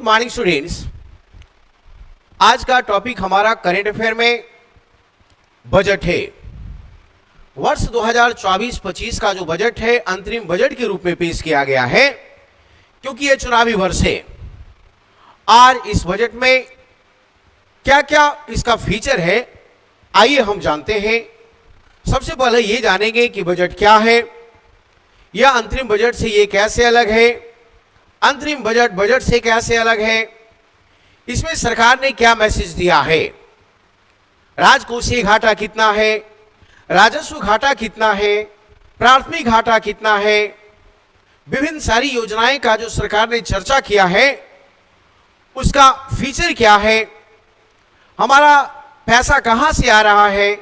Good morning students. आज का topic हमारा करंट अफेयर में बजट है। वर्ष 2024-25 का जो बजट है अंतरिम बजट के रूप में पेश किया गया है, क्योंकि यह चुनावी वर्ष है। और इस बजट में क्या क्या इसका फीचर है, आइए हम जानते हैं। सबसे पहले ये जानेंगे कि बजट क्या है, यह अंतरिम बजट से ये कैसे अलग है, अंतरिम बजट बजट से कैसे अलग है, इसमें सरकार ने क्या मैसेज दिया है, राजकोषीय घाटा कितना है, राजस्व घाटा कितना है, प्राथमिक घाटा कितना है, विभिन्न सारी योजनाएं का जो सरकार ने चर्चा किया है उसका फीचर क्या है, हमारा पैसा कहां से आ रहा है,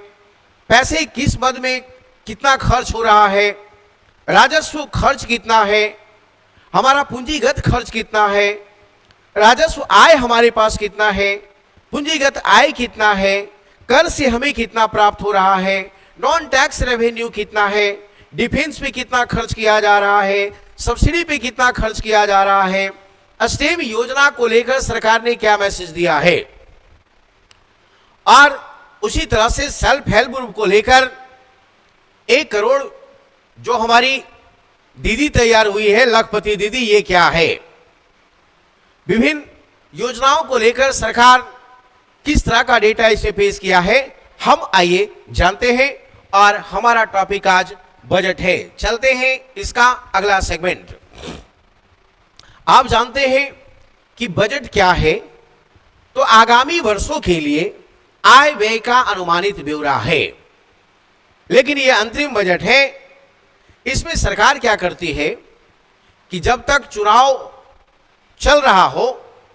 पैसे किस मद में कितना खर्च हो रहा है, राजस्व खर्च कितना है, हमारा पूंजीगत खर्च कितना है, राजस्व आय हमारे पास कितना है, पूंजीगत आय कितना है, कर से हमें कितना प्राप्त हो रहा है, नॉन टैक्स रेवेन्यू कितना है, डिफेंस पे कितना खर्च किया जा रहा है, सब्सिडी पे कितना खर्च किया जा रहा है, स्टेम योजना को लेकर सरकार ने क्या मैसेज दिया है। और उसी तरह से सेल्फ हेल्प ग्रुप को लेकर 1 करोड़ जो हमारी दीदी तैयार हुई है, लखपति दीदी, ये क्या है। विभिन्न योजनाओं को लेकर सरकार किस तरह का डेटा इसे पेश किया है, हम आइए जानते हैं। और हमारा टॉपिक आज बजट है। चलते हैं इसका अगला सेगमेंट। आप जानते हैं कि बजट क्या है, तो आगामी वर्षों के लिए आय व्यय का अनुमानित ब्यौरा है। लेकिन यह अंतरिम बजट है, इसमें सरकार क्या करती है कि जब तक चुनाव चल रहा हो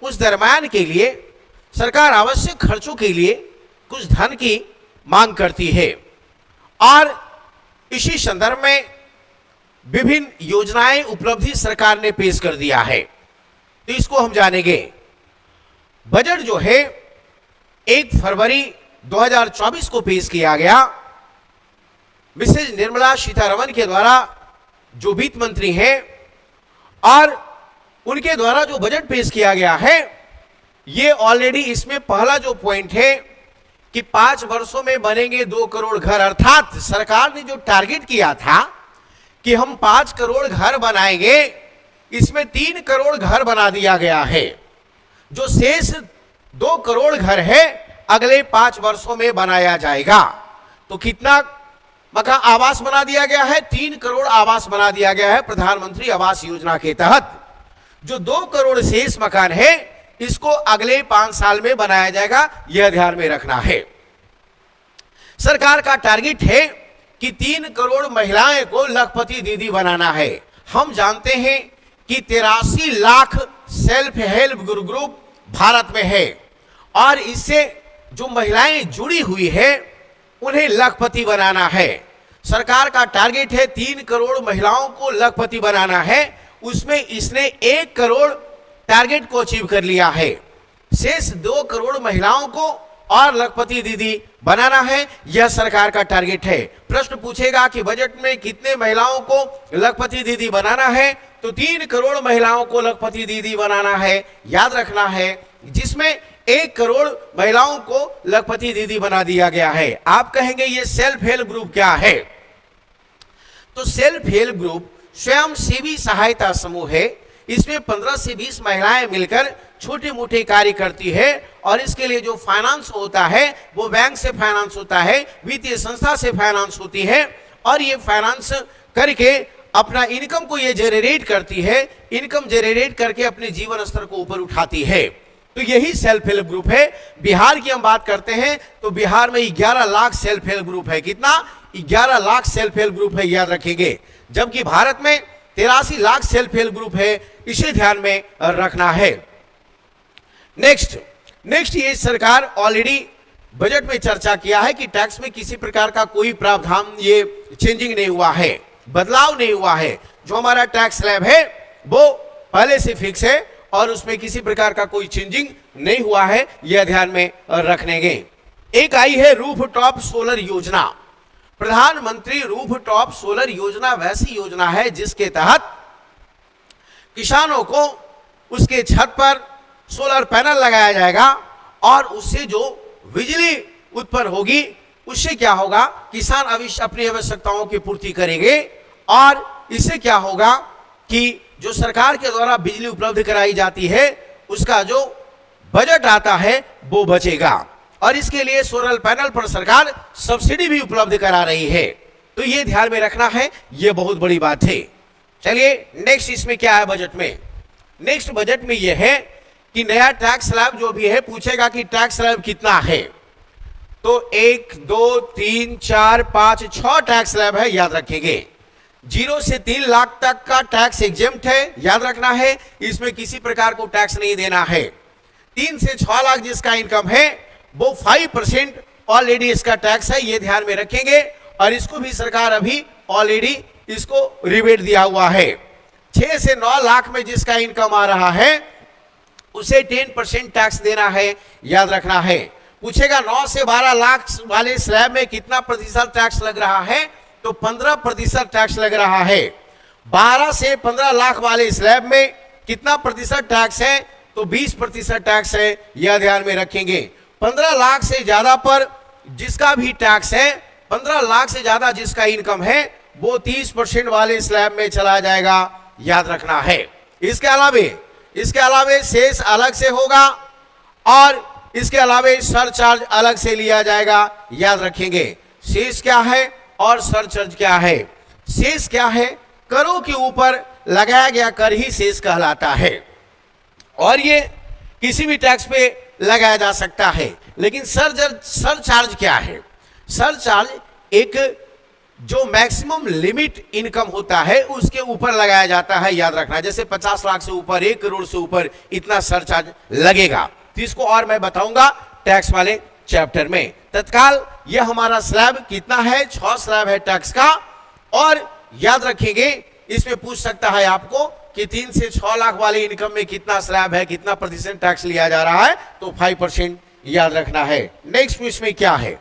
उस दरम्यान के लिए सरकार आवश्यक खर्चों के लिए कुछ धन की मांग करती है। और इसी संदर्भ में विभिन्न योजनाएं उपलब्धि सरकार ने पेश कर दिया है, तो इसको हम जानेंगे। बजट जो है 1 फरवरी 2024 को पेश किया गया। मिसेज निर्मला सीतारमण के द्वारा जो वित्त मंत्री हैं और उनके द्वारा जो बजट पेश किया गया है, ये ऑलरेडी इसमें पहला जो पॉइंट है कि 5 वर्षों में बनेंगे 2 करोड़ घर, अर्थात सरकार ने जो टारगेट किया था कि हम 5 करोड़ घर बनाएंगे, इसमें 3 करोड़ घर बना दिया गया है। जो शेष 2 करोड़ घर है अगले 5 वर्षों में बनाया जाएगा। तो कितना मकान आवास बना दिया गया है, 3 करोड़ आवास बना दिया गया है प्रधानमंत्री आवास योजना के तहत। जो 2 करोड़ शेष मकान है इसको अगले 5 साल में बनाया जाएगा, यह ध्यान में रखना है। सरकार का टारगेट है कि 3 करोड़ महिलाएं को लखपति दीदी बनाना है। हम जानते हैं कि 83 lakh self help group Bharat में है और इससे जो महिलाएं जुड़ी हुई है उन्हें लखपति बनाना है। सरकार का टारगेट है 3 करोड़ महिलाओं को लखपति बनाना है, उसमें इसने 1 करोड़ टारगेट को अचीव कर लिया है। शेष 2 करोड़ महिलाओं को और लखपति दीदी बनाना है, यह सरकार का टारगेट है। प्रश्न पूछेगा कि बजट में कितने महिलाओं को लखपति दीदी बनाना है, तो 3 करोड़ महिलाओं को लखपति दीदी बनाना है, याद रखना है, जिसमें 1 करोड़ महिलाओं को लखपति दीदी बना दिया गया है। आप कहेंगे ये सेल्फ हेल्प ग्रुप क्या है, तो सेल्फ हेल्प ग्रुप स्वयं सेवी सहायता समूह है। इसमें 15 से 20 महिलाएं मिलकर छोटे मोटे कार्य करती है और इसके लिए जो फाइनेंस होता है वो बैंक से फाइनेंस होता है, वित्तीय संस्था से फाइनेंस होती है और ये फाइनेंस करके अपना इनकम को ये जनरेट करती है, इनकम जनरेट करके अपने जीवन स्तर को ऊपर उठाती है। तो यही सेल्फ हेल्प ग्रुप है। बिहार की हम बात करते हैं तो बिहार में 11 लाख सेल्फ हेल्प ग्रुप है। कितना? 11 लाख सेल्फ हेल्प ग्रुप है, याद रखेंगे। जबकि भारत में 83 लाख सेल्फ हेल्प ग्रुप है, इसे ध्यान में रखना है। नेक्स्ट ये सरकार ऑलरेडी बजट में चर्चा किया है कि टैक्स में किसी प्रकार का कोई प्रावधान ये चेंजिंग नहीं हुआ है, बदलाव नहीं हुआ है। जो हमारा टैक्स स्लैब है वो पहले से फिक्स है और उसमें किसी प्रकार का कोई चेंजिंग नहीं हुआ है, यह ध्यान में रखनेंगे। एक आई है रूफटॉप सोलर योजना। प्रधानमंत्री रूफटॉप सोलर योजना वैसी योजना है जिसके तहत किसानों को उसके छत पर सोलर पैनल लगाया जाएगा और उससे जो बिजली उत्पन्न होगी उससे क्या होगा, किसान अवश्य अपनी आवश्यकताओं की पूर्ति करेंगे और इससे क्या होगा कि जो सरकार के द्वारा बिजली उपलब्ध कराई जाती है उसका जो बजट आता है वो बचेगा और इसके लिए सोलर पैनल पर सरकार सब्सिडी भी उपलब्ध करा रही है। तो ये ध्यान में रखना है, ये बहुत बड़ी बात है। चलिए नेक्स्ट इसमें क्या है बजट में। नेक्स्ट बजट में यह है कि नया टैक्स स्लैब जो भी है पूछेगा कि टैक्स स्लैब कितना है। तो 1 2 3 4 5 6 टैक्स स्लैब है, याद रखेंगे। 0 से 3 लाख तक का टैक्स एग्जेम्प्ट है, याद रखना है, इसमें किसी प्रकार को टैक्स नहीं देना है। 3 से 6 लाख जिसका इनकम है वो 5% ऑलरेडी इसका टैक्स है, ये ध्यान में रखेंगे और इसको भी सरकार अभी ऑलरेडी इसको रिबेट दिया हुआ है। 6 से 9 लाख में जिसका इनकम आ रहा है उसे 10% टैक्स देना है, याद रखना है। पूछेगा 9 से 12 लाख वाले स्लैब में कितना प्रतिशत टैक्स लग रहा है, तो 15% टैक्स लग रहा है। 12 से 15 लाख वाले स्लैब में कितना प्रतिशत टैक्स है, तो 20% टैक्स है, यह ध्यान में रखेंगे। 15 लाख से ज्यादा पर जिसका भी टैक्स है, 15 लाख से ज्यादा जिसका इनकम है वो 30% वाले स्लैब में चला जाएगा, याद रखना है। इसके अलावे शेष अलग से होगा और इसके अलावे सरचार्ज अलग से लिया जाएगा, याद रखेंगे। शेष क्या है और सरचार्ज क्या है। शेष क्या है, करों के ऊपर लगाया गया कर ही शेष कहलाता है और ये किसी भी टैक्स पे लगाया जा सकता है। लेकिन सरचार्ज क्या है, सरचार्ज एक जो मैक्सिमम लिमिट इनकम होता है उसके ऊपर लगाया जाता है, याद रखना। जैसे 50 लाख से ऊपर, 1 करोड़ से ऊपर इतना सरचार्ज लगेगा। तो इसको और मैं बताऊंगा टैक्स वाले चैप्टर में। तत्काल यह हमारा स्लैब कितना है, 6 स्लैब है टैक्स का। और याद रखेंगे इसमें पूछ सकता है आपको कि 3 से 6 लाख वाले इनकम में कितना स्लैब है, कितना प्रतिशत टैक्स लिया जा रहा है, तो 5% याद रखना है। नेक्स्ट इसमें क्या है,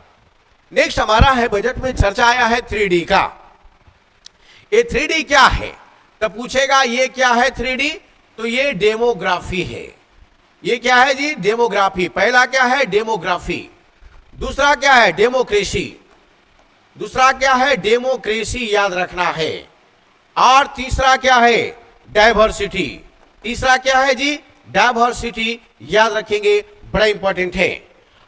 नेक्स्ट हमारा है बजट में चर्चा आया है 3D का। ये 3D क्या है, तब पूछेगा ये क्या है 3D, तो ये डेमोग्राफी है। ये क्या है जी, डेमोग्राफी। पहला क्या है, डेमोग्राफी। दूसरा क्या है, डेमोक्रेसी। दूसरा क्या है, डेमोक्रेसी, याद रखना है। और तीसरा क्या है, डाइवर्सिटी। तीसरा क्या है जी, डाइवर्सिटी, याद रखेंगे, बड़ा इंपॉर्टेंट है।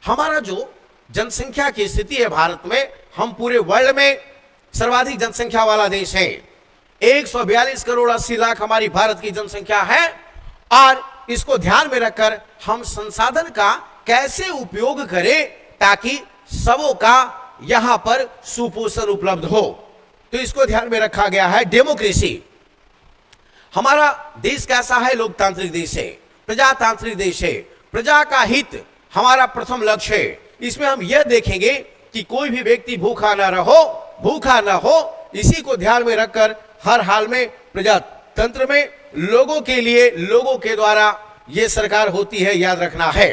हमारा जो जनसंख्या की स्थिति है भारत में, हम पूरे वर्ल्ड में सर्वाधिक जनसंख्या वाला देश है। 142 करोड़ 80 लाख हमारी भारत की जनसंख्या है और इसको ध्यान में रखकर हम संसाधन का कैसे उपयोग करें ताकि सबों का यहां पर सुपोषण उपलब्ध हो, तो इसको ध्यान में रखा गया है। डेमोक्रेसी, हमारा देश कैसा है, लोकतांत्रिक देश है, प्रजातांत्रिक देश है। प्रजा का हित हमारा प्रथम लक्ष्य है। इसमें हम यह देखेंगे कि कोई भी व्यक्ति भूखा ना हो, इसी को ध्यान में रखकर हर हाल में प्रजातंत्र में लोगों के लिए, लोगों के द्वारा यह सरकार होती है, याद रखना है।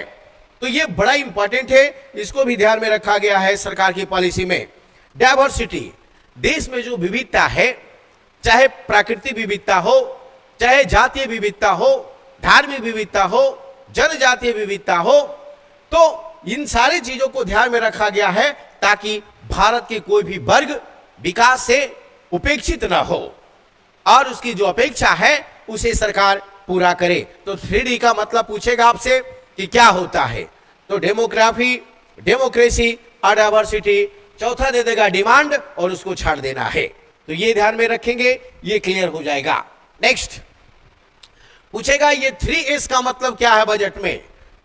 तो यह बड़ा इंपॉर्टेंट है, इसको भी ध्यान में रखा गया है सरकार की पॉलिसी में। डाइवर्सिटी, देश में जो विविधता है, चाहे प्राकृतिक विविधता हो, चाहे जातीय विविधता हो, धार्मिक विविधता हो, जनजातीय विविधता हो, तो इन सारी चीजों को ध्यान में रखा गया है ताकि भारत के कोई भी वर्ग विकास से उपेक्षित ना हो और उसकी जो अपेक्षा है उसे सरकार पूरा करे। तो 3D का मतलब पूछेगा आपसे कि क्या होता है, तो डेमोग्राफी, डेमोक्रेसी और डाइवर्सिटी। चौथा दे देगा डिमांड और उसको छाड़ देना है। तो ये ध्यान में रखेंगे, ये क्लियर हो जाएगा। नेक्स्ट पूछेगा ये 3S का मतलब क्या है बजट में,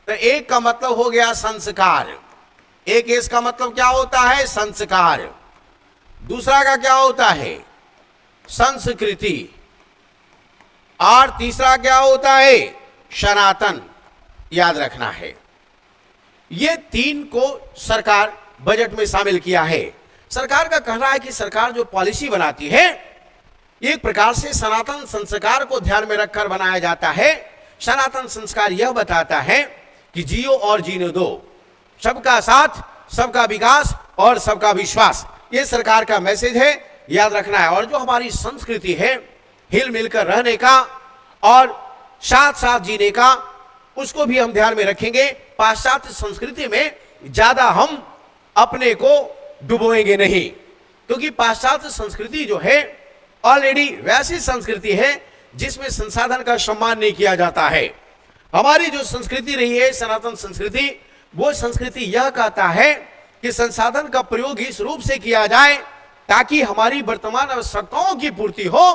तो एक का मतलब हो गया संस्कार। एक एस का मतलब क्या होता है, संस्कार। दूसरा का क्या होता है, संस्कृति। और तीसरा क्या होता है, सनातन, याद रखना है। ये 3 को सरकार बजट में शामिल किया है। सरकार का कहना है कि सरकार जो पॉलिसी बनाती है एक प्रकार से सनातन संस्कार को ध्यान में रखकर बनाया जाता है। सनातन संस्कार यह बताता है कि जियो और जीने दो, सबका साथ, सबका विकास और सबका विश्वास, ये सरकार का मैसेज है, याद रखना है। और जो हमारी संस्कृति है हिल मिलकर रहने का और साथ साथ जीने का उसको भी हम ध्यान में रखेंगे। पाश्चात्य संस्कृति में ज्यादा हम अपने को डुबोएंगे नहीं, क्योंकि पाश्चात्य संस्कृति जो है ऑलरेडी वैसी संस्कृति है जिसमें संसाधन का सम्मान नहीं किया जाता है। हमारी जो संस्कृति रही है सनातन संस्कृति, वो संस्कृति यह कहता है कि संसाधन का प्रयोग इस रूप से किया जाए ताकि हमारी वर्तमान आवश्यकताओं की पूर्ति हो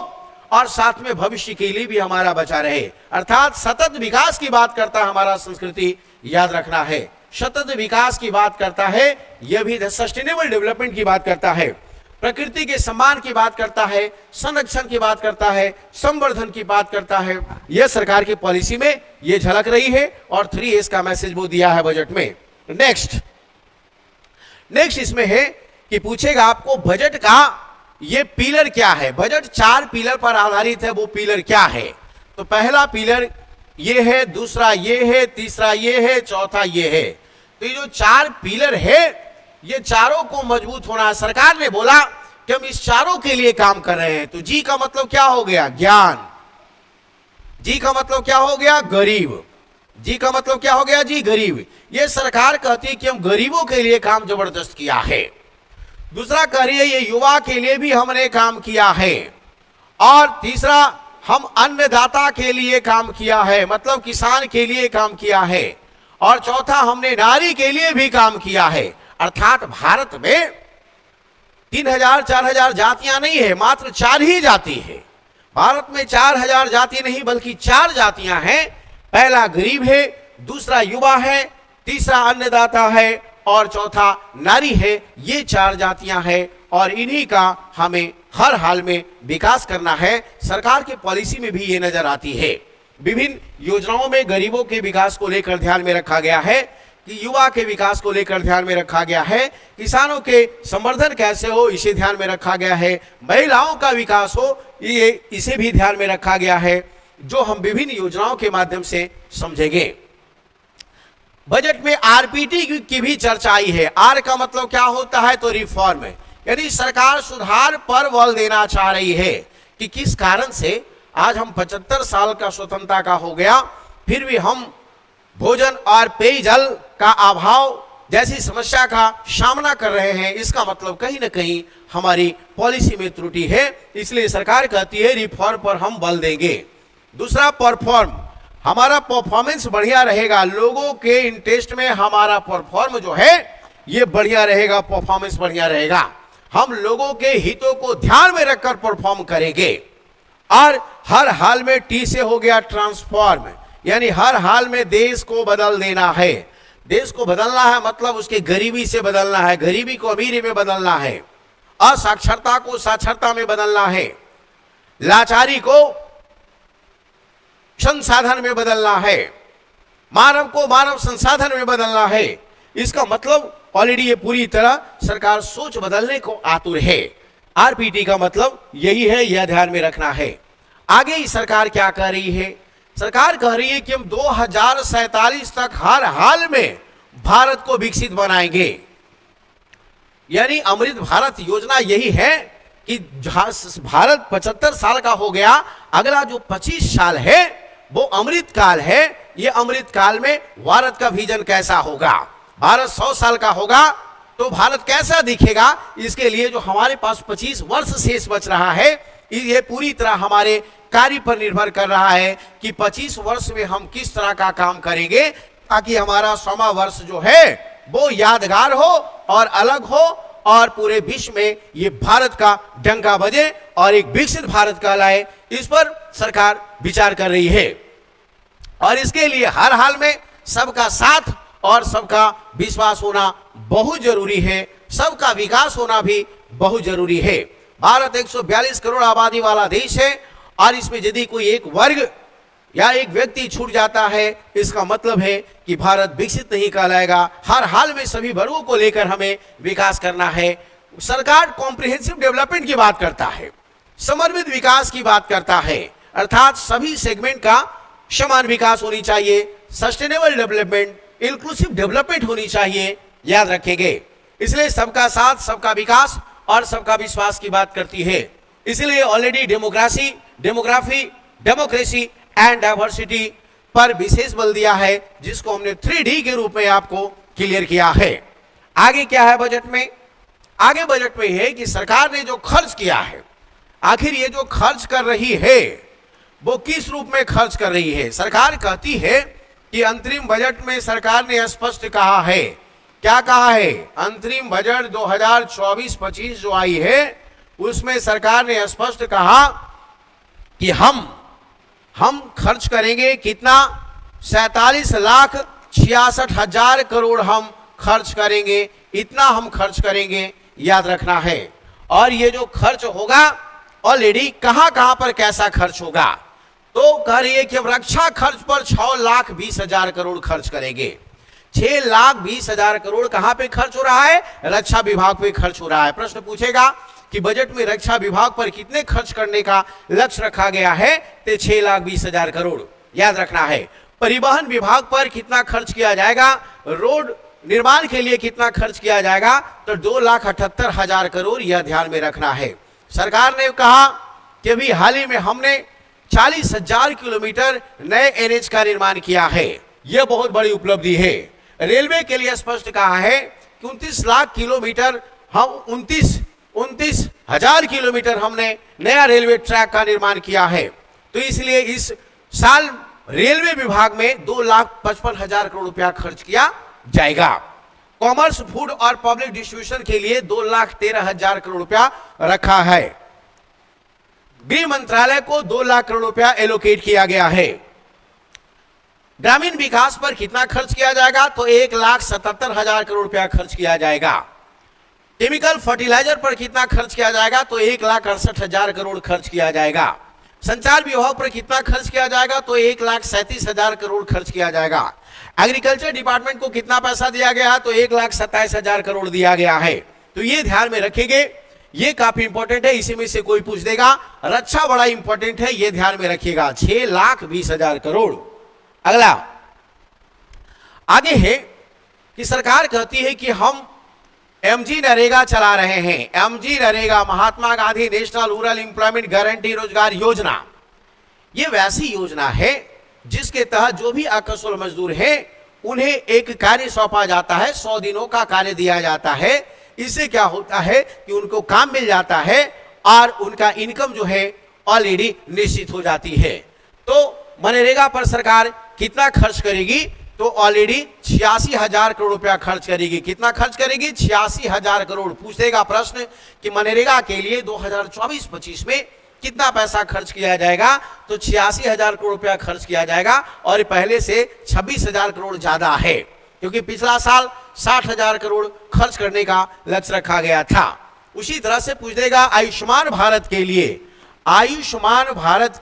और साथ में भविष्य के लिए भी हमारा बचा रहे। अर्थात सतत विकास की बात करता है हमारा संस्कृति, याद रखना है। सतत विकास की बात करता है, यह भी सस्टेनेबल डेवलपमेंट की बात करता है, प्रकृति के सम्मान की बात करता है, संरक्षण की बात करता है, संवर्धन की बात करता है। यह सरकार की पॉलिसी में यह झलक रही है और 3S का मैसेज वो दिया है बजट में। नेक्स्ट इसमें है कि पूछेगा आपको बजट का ये पिलर क्या है। बजट 4 पिलर पर आधारित है, वो पिलर क्या है? तो पहला पिलर ये है, दूसरा ये है, तीसरा ये है, चौथा ये है। तो ये जो 4 पिलर है, ये चारों को मजबूत होना है। सरकार ने बोला कि हम इस चारों के लिए काम कर रहे हैं। तो जी का मतलब क्या हो गया? ज्ञान। जी का मतलब क्या हो गया? गरीब। जी का मतलब क्या हो गया? जी गरीब। ये सरकार कहती है कि हम गरीबों के लिए काम जबरदस्त किया है। दूसरा कह रही है ये युवा के लिए भी हमने काम किया है। और तीसरा हम अन्नदाता के लिए काम किया है, मतलब किसान के लिए काम किया है। और चौथा हमने नारी के लिए भी काम किया है। अर्थात भारत में 3000-4000 जातियां नहीं है, मात्र 4 ही जाति है। भारत में 4000 जाति नहीं बल्कि 4 जातियां हैं। पहला गरीब है, दूसरा युवा है, तीसरा अन्नदाता है और चौथा नारी है। ये 4 जातियां हैं और इन्हीं का हमें हर हाल में विकास करना है। सरकार के पॉलिसी में भी ये नजर आती है। विभिन्न योजनाओं में गरीबों के विकास को लेकर ध्यान में रखा गया है, कि युवा के विकास को लेकर ध्यान में रखा गया है, किसानों के संवर्धन कैसे हो इसे ध्यान में रखा गया है, महिलाओं का विकास हो ये इसे भी ध्यान में रखा गया है, जो हम विभिन्न योजनाओं के माध्यम से समझेंगे। बजट में आरपीटी की भी चर्चा आई है। आर का मतलब क्या होता है? तो रिफॉर्म। यानी सरकार सुधार पर बल देना चाह रही है कि किस कारण से आज हम 75 साल का स्वतंत्रता का हो गया, फिर भी हम भोजन और पेयजल का अभाव जैसी समस्या का सामना कर रहे हैं। इसका मतलब कहीं ना कहीं हमारी पॉलिसी में त्रुटि है। इसलिए सरकार कहती है रिफॉर्म पर हम बल देंगे। दूसरा परफॉर्म, हमारा परफॉर्मेंस बढ़िया रहेगा। लोगों के इंटरेस्ट में हमारा परफॉर्म जो है ये बढ़िया रहेगा, परफॉर्मेंस बढ़िया रहेगा। हम लोगों के हितों को ध्यान में रखकर परफॉर्म करेंगे। और हर हाल में टी से हो गया ट्रांसफॉर्म, यानी हर हाल में देश को बदल देना है। देश को बदलना है मतलब उसके गरीबी से बदलना है, गरीबी को अमीरी में बदलना है, असाक्षरता को साक्षरता में बदलना है, लाचारी को संसाधन में बदलना है, मानव को मानव संसाधन में बदलना है। इसका मतलब ऑलरेडी ये पूरी तरह सरकार सोच बदलने को आतुर है। आरपीटी का मतलब यही है, यह ध्यान में रखना है। आगे ही सरकार क्या कह रही है? सरकार कह रही है कि हम 2047 तक हर हाल में भारत को विकसित बनाएंगे। यानी अमृत भारत योजना यही है कि भारत 75 साल का हो गया, अगला जो 25 साल है वो अमृत काल है। ये अमृत काल में भारत का विजन कैसा होगा? भारत 100 साल का होगा तो भारत कैसा दिखेगा? इसके लिए जो हमारे पास 25 वर्ष शेष बच रहा है, ये पूरी तरह हमारे कार्य पर निर्भर कर रहा है कि 25 वर्ष में हम किस तरह का काम करेंगे ताकि हमारा 100वां वर्ष जो है वो यादगार हो और अलग हो और पूरे विश्व में ये भारत का डंका बजे और एक विकसित भारत कहलाए। इस पर सरकार विचार कर रही है और इसके लिए हर हाल में सबका साथ और सबका विश्वास होना बहुत जरूरी है, सबका विकास होना भी बहुत जरूरी है। भारत 142 करोड़ आबादी वाला देश है और इसमें यदि कोई एक वर्ग या एक व्यक्ति छूट जाता है, इसका मतलब है कि भारत विकसित नहीं कहलाएगा। हर हाल में सभी वर्गों को लेकर हमें विकास करना है। सरकार कॉम्प्रिहेंसिव डेवलपमेंट की बात करता है, समन्वित विकास की बात करता है, अर्थात सभी सेगमेंट का समान विकास होनी चाहिए, सस्टेनेबल डेवलपमेंट, इंक्लूसिव डेवलपमेंट होनी चाहिए, याद रखेंगे। इसलिए सबका साथ, सबका विकास और सबका विश्वास की बात करती है। इसलिए ऑलरेडी डेमोक्रेसी एंड डाइवर्सिटी पर विशेष बल दिया है, जिसको हमने 3D के रूप में आपको क्लियर किया है। आगे क्या है बजट में? आगे बजट में है कि सरकार ने जो खर्च किया है, आखिर ये जो खर्च कर रही है वो किस रूप में खर्च कर रही है। सरकार कहती है कि अंतरिम बजट में सरकार ने स्पष्ट कहा है, क्या कहा है? अंतरिम बजट 2024-25 जो आई है उसमें सरकार ने स्पष्ट कहा कि हम खर्च करेंगे कितना? 47,66,000 करोड़ हम खर्च करेंगे, इतना हम खर्च करेंगे, याद रखना है। और ये जो खर्च होगा ऑलरेडी कहां कहां पर कैसा खर्च होगा, तो कह रही है कि हम रक्षा खर्च पर 6,20,000 करोड़ खर्च करेंगे। 6,20,000 करोड़ कहां पे खर्च हो रहा है? रक्षा विभाग पे खर्च हो रहा है। प्रश्न पूछेगा कि बजट में रक्षा विभाग पर कितने खर्च करने का लक्ष्य रखा गया है, तो 6,20,000 करोड़, याद रखना है। परिवहन विभाग पर कितना खर्च किया जाएगा, रोड निर्माण के लिए कितना खर्च किया जाएगा, तो 2,78,000 करोड़, यह ध्यान में रखना है। सरकार ने कहा कि अभी हाल ही में हमने 40,000 किलोमीटर नए एनएच का निर्माण किया है, यह बहुत बड़ी उपलब्धि है। रेलवे के लिए स्पष्ट कहा है कि 29 लाख किलोमीटर, हम 29,000 किलोमीटर हमने नया रेलवे ट्रैक का निर्माण किया है। तो इसलिए इस साल रेलवे विभाग में 2,55,000 करोड़ रुपया खर्च किया जाएगा। कॉमर्स, फूड और पब्लिक डिस्ट्रीब्यूशन के लिए 2,13,000 करोड़ रुपया रखा है। गृह मंत्रालय को 2 लाख करोड़ रुपया एलोकेट किया गया है। ग्रामीण विकास पर कितना खर्च किया जाएगा, तो 1,77,000 करोड़ रुपया खर्च किया जाएगा। केमिकल फर्टिलाइजर पर कितना खर्च किया जाएगा, तो 1,68,000 करोड़ खर्च किया जाएगा। संचार विभाग पर कितना खर्च किया जाएगा, तो 1,37,000 करोड़ खर्च किया जाएगा। एग्रीकल्चर डिपार्टमेंट को कितना पैसा दिया गया, तो 1,27,000 करोड़ दिया गया है। तो ये ध्यान में रखेंगे, ये काफी इंपॉर्टेंट है, इसी में से कोई पूछ देगा। रक्षा बड़ा इंपॉर्टेंट है, ये ध्यान में रखिएगा, 6,20,000 करोड़। अगला आगे है कि सरकार कहती है कि हम एमजी नरेगा चला रहे हैं। MG NREGA, Mahatma Gandhi national rural employment guarantee रोजगार योजना, ये वैसी योजना है जिसके तहत जो भी अकुशल मजदूर हैं उन्हें एक कार्य सौंपा जाता है, 100 दिनों का कार्य दिया जाता है। इससे क्या होता है कि उनको काम मिल जाता है और उनका इनकम जो है ऑलरेडी निश्चित हो जाती है। तो मनरेगा पर सरकार कितना खर्च करेगी, तो ऑलरेडी 86,000 करोड़ रुपया खर्च करेगी। कितना खर्च करेगी? 86,000 करोड़। पूछेगा प्रश्न कि मनरेगा के लिए 2024-25 में कितना पैसा खर्च किया जाएगा, तो 86,000 करोड़ रुपया खर्च किया जाएगा। और पहले से 26,000 करोड़ ज्यादा है, क्योंकि पिछला साल 60,000 करोड़ खर्च करने का लक्ष्य रखा गया था। उसी तरह से पूछ देगा आयुष्मान भारत के लिए, आयुष्मान भारत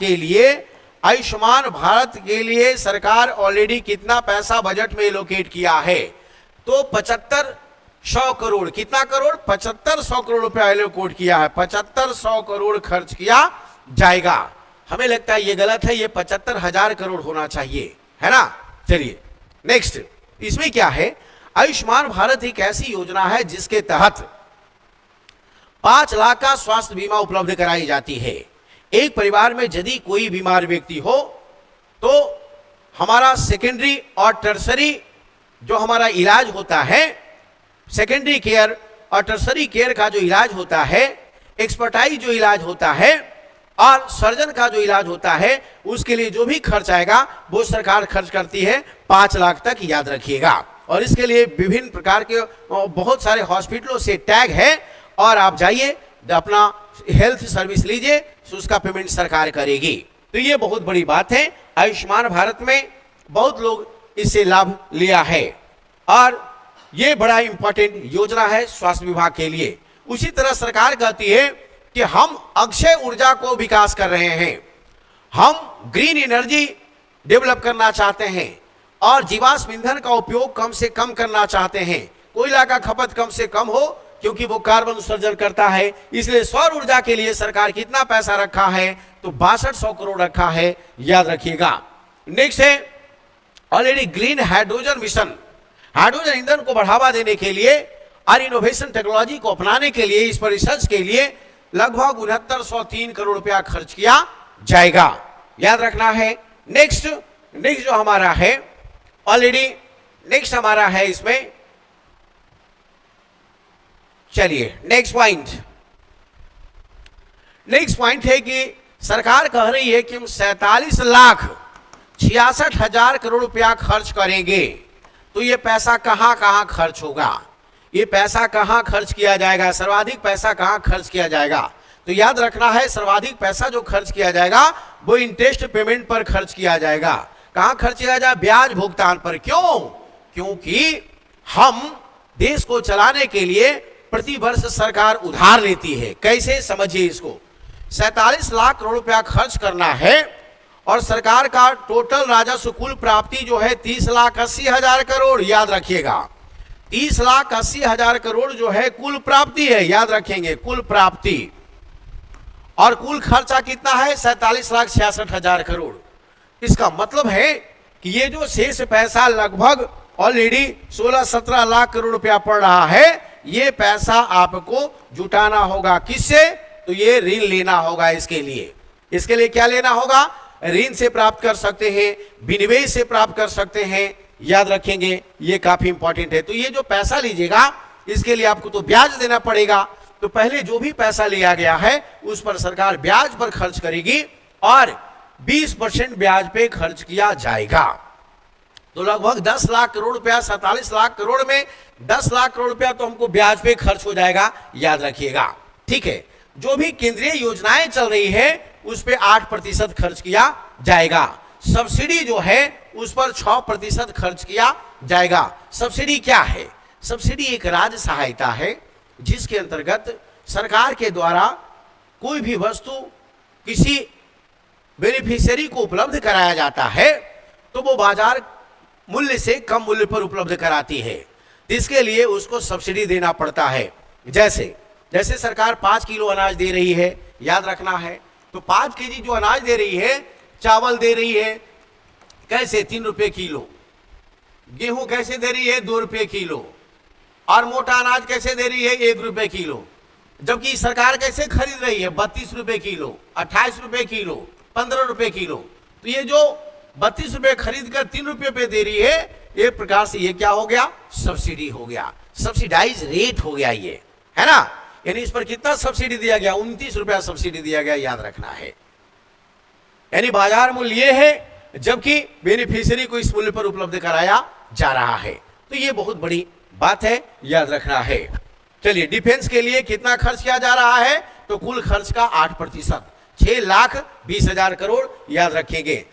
के लिए सरकार ऑलरेडी कितना पैसा बजट में एलोकेट किया है, तो 7,500 करोड़। कितना करोड़? 7,500 करोड़ रुपया एलोकेट किया है। 7,500 करोड़ खर्च किया जाएगा। हमें लगता है ये गलत है, ये 75,000 करोड़ होना चाहिए, है ना। चलिए नेक्स्ट, इसमें क्या है? आयुष्मान भारत एक ऐसी योजना है जिसके तहत 5 लाख का स्वास्थ्य बीमा उपलब्ध कराई जाती है। एक परिवार में यदि कोई बीमार व्यक्ति हो तो हमारा सेकेंडरी और टर्सरी जो हमारा इलाज होता है, सेकेंडरी केयर और टर्सरी केयर का जो इलाज होता है, एक्सपर्टाइज जो इलाज होता है और सर्जन का जो इलाज होता है, उसके लिए जो भी खर्च आएगा वो सरकार खर्च करती है 5 लाख तक, याद रखिएगा। और इसके लिए विभिन्न प्रकार के बहुत सारे हॉस्पिटलों से टैग है और आप जाइए अपना हेल्थ सर्विस लीजिए, तो उसका पेमेंट सरकार करेगी। तो ये बहुत बड़ी बात है। आयुष्मान भारत में बहुत लोग इससे लाभ लिया है और ये बड़ा इंपॉर्टेंट योजना है स्वास्थ्य विभाग के लिए। उसी तरह सरकार कहती है कि हम अक्षय ऊर्जा को विकास कर रहे हैं, हम ग्रीन एनर्जी डेवलप करना चाहते हैं और जीवाश्म ईंधन का उपयोग कम से कम करना चाहते हैं। कोयला का खपत कम से कम हो क्योंकि वो कार्बन उत्सर्जन करता है। इसलिए सौर ऊर्जा के लिए सरकार कितना पैसा रखा है, तो 6200 करोड़ रखा है, याद रखिएगा। नेक्स्ट है already green hydrogen mission, hydrogen ईंधन को बढ़ावा देने के लिए और इनोवेशन टेक्नोलॉजी को अपनाने के लिए, इस पर रिसर्च के लिए लगभग 6903 करोड़ रुपया खर्च किया जाएगा, याद रखना है। नेक्स्ट नेक्स्ट जो हमारा है ऑलरेडी, नेक्स्ट हमारा है इसमें, चलिए नेक्स्ट पॉइंट है कि सरकार कह रही है कि हम 47,66,000 करोड़ रुपया खर्च करेंगे। तो ये पैसा कहां कहां खर्च होगा, ये पैसा कहां खर्च किया जाएगा, सर्वाधिक पैसा कहां खर्च किया जाएगा? तो याद रखना है, सर्वाधिक पैसा जो खर्च किया जाएगा वो इंटरेस्ट पेमेंट पर खर्च किया जाएगा। कहां खर्च किया जाए? ब्याज भुगतान पर। क्यों? क्योंकि हम देश को चलाने के लिए प्रति वर्ष सरकार उधार लेती है। कैसे, समझिए इसको। 47 लाख करोड़ रुपया खर्च करना है और सरकार का टोटल राजस्व कुल प्राप्ति जो है 30,80,000 करोड़, याद रखिएगा। 30,80,000 करोड़ जो है कुल प्राप्ति है, याद रखेंगे, कुल प्राप्ति। और कुल खर्चा कितना है? 47,66,000 करोड़। इसका मतलब है कि ये जो शेष पैसा लगभग ऑलरेडी 16-17 लाख करोड़ रुपया पड़ रहा है, ये पैसा आपको जुटाना होगा। किससे? तो ये ऋण लेना होगा। इसके लिए क्या लेना होगा? ऋण से प्राप्त कर सकते हैं, विनिवेश से प्राप्त कर सकते हैं, याद रखेंगे, ये काफी इंपॉर्टेंट है। तो ये जो पैसा लीजिएगा इसके लिए आपको तो ब्याज देना पड़ेगा। तो पहले जो भी पैसा लिया गया है उस पर सरकार ब्याज पर खर्च करेगी और 20% ब्याज पे खर्च किया जाएगा। तो लगभग 10 लाख करोड़ रुपया, 47 लाख करोड़ में 10 लाख करोड़ रुपया तो हमको ब्याज पे खर्च हो जाएगा, याद रखिएगा। ठीक है, जो भी केंद्रीय योजनाएं चल रही है उस पे 8% खर्च किया जाएगा। सब्सिडी जो है उस पर 6% खर्च किया जाएगा। सब्सिडी क्या है? सब्सिडी एक राज्य सहायता है जिसके अंतर्गत सरकार के द्वारा कोई भी वस्तु किसी बेनिफिशियरी को उपलब्ध कराया जाता है तो वो बाजार मूल्य से कम मूल्य पर उपलब्ध कराती है। इसके लिए उसको सब्सिडी देना पड़ता है। जैसे सरकार 5 किलो अनाज दे रही है, याद रखना है। तो 5 केजी जो अनाज दे रही है, चावल दे रही है कैसे? 3 रुपए किलो। गेहूं कैसे दे रही है? 2 रुपए किलो। और मोटा अनाज कैसे दे रही है? 1 रुपए किलो। जबकि सरकार कैसे खरीद रही है? 32 रुपए किलो, 28 रुपए किलो, 15 रुपए किलो। तो ये जो 32 रुपए खरीद कर 3 रुपए पे दे रही है, एक प्रकार से ये क्या हो गया? सब्सिडी हो गया, सब्सिडाइज रेट हो गया ये, है ना। यानी इस पर कितना सब्सिडी दिया गया? 29 रुपया सब्सिडी दिया गया, याद रखना है। यानी बाजार मूल्य ये है जबकि बेनिफिशियरी को इस मूल्य पर उपलब्ध कराया जा रहा है। तो ये बहुत बड़ी बात है, याद रखना है। चलिए, डिफेंस के लिए कितना खर्च किया जा रहा है? तो कुल खर्च का 8%, 6,20,000 करोड़, याद रखेंगे।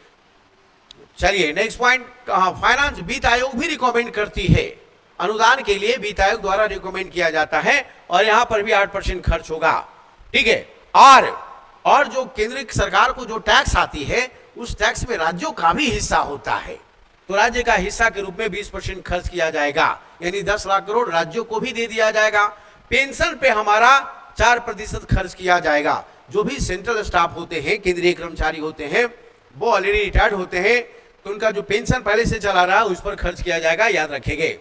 चलिए नेक्स्ट पॉइंट, कहा फाइनेंस वित्त आयोग भी रिकमेंड करती है, अनुदान के लिए वित्त आयोग द्वारा रिकमेंड किया जाता है और यहां पर भी 8% खर्च होगा। ठीक है, और जो केंद्र सरकार को जो टैक्स आती है उस टैक्स में राज्यों का भी हिस्सा होता है। तो राज्य का हिस्सा के रूप में 20% खर्च किया जाएगा, यानी 10 लाख करोड़ राज्यों को भी दे दिया जाएगा। पेंशन पे हमारा 4% खर्च किया जाएगा। जो भी सेंट्रल स्टाफ होते हैं, केंद्रीय कर्मचारी होते हैं, वो ऑलरेडी रिटायर्ड होते हैं, तो उनका जो पेंशन पहले से चला रहा है उस पर खर्च किया जाएगा, याद रखेंगे।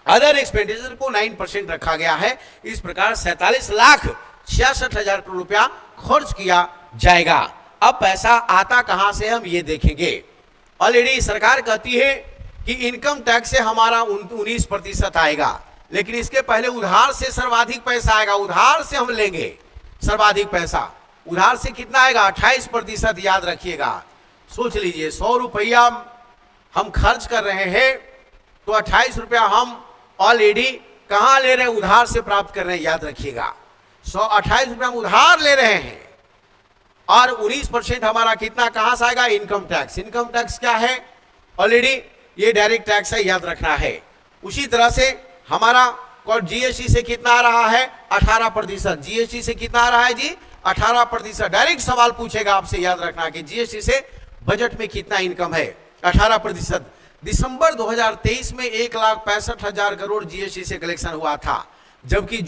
अदर एक्सपेंडिचर को 9% रखा गया है। इस प्रकार 47,66,000 करोड़ रुपया खर्च किया जाएगा। अब पैसा आता कहां से, हम ये देखेंगे। ऑलरेडी सरकार कहती है कि इनकम टैक्स से हमारा 19% आएगा, लेकिन इसके पहले उधार से सर्वाधिक पैसा आएगा। उधार से हम लेंगे सर्वाधिक पैसा। उधार से कितना आएगा? 28%, याद रखिएगा। सोच लीजिए, 100 रुपया हम खर्च कर रहे हैं तो 28 रुपया हम ऑलरेडी कहां ले रहे हैं? उधार से प्राप्त कर रहे हैं, याद रखिएगा। 128 रुपया हम उधार ले रहे हैं और 19% हमारा कितना कहां से आएगा? Income tax. इनकम टैक्स क्या है? ऑलरेडी ये डायरेक्ट टैक्स है, याद रखना है। उसी तरह से हमारा जीएसटी से कितना आ रहा है? 18%। जीएसटी से कितना आ रहा है जी? 18%। डायरेक्ट सवाल पूछेगा आपसे, याद रखना कि जीएसटी से बजट में कितना इनकम है? 18%। दिसंबर 2023 में 1,65,000 करोड़ जीएसटी से कलेक्शन हुआ था, जबकि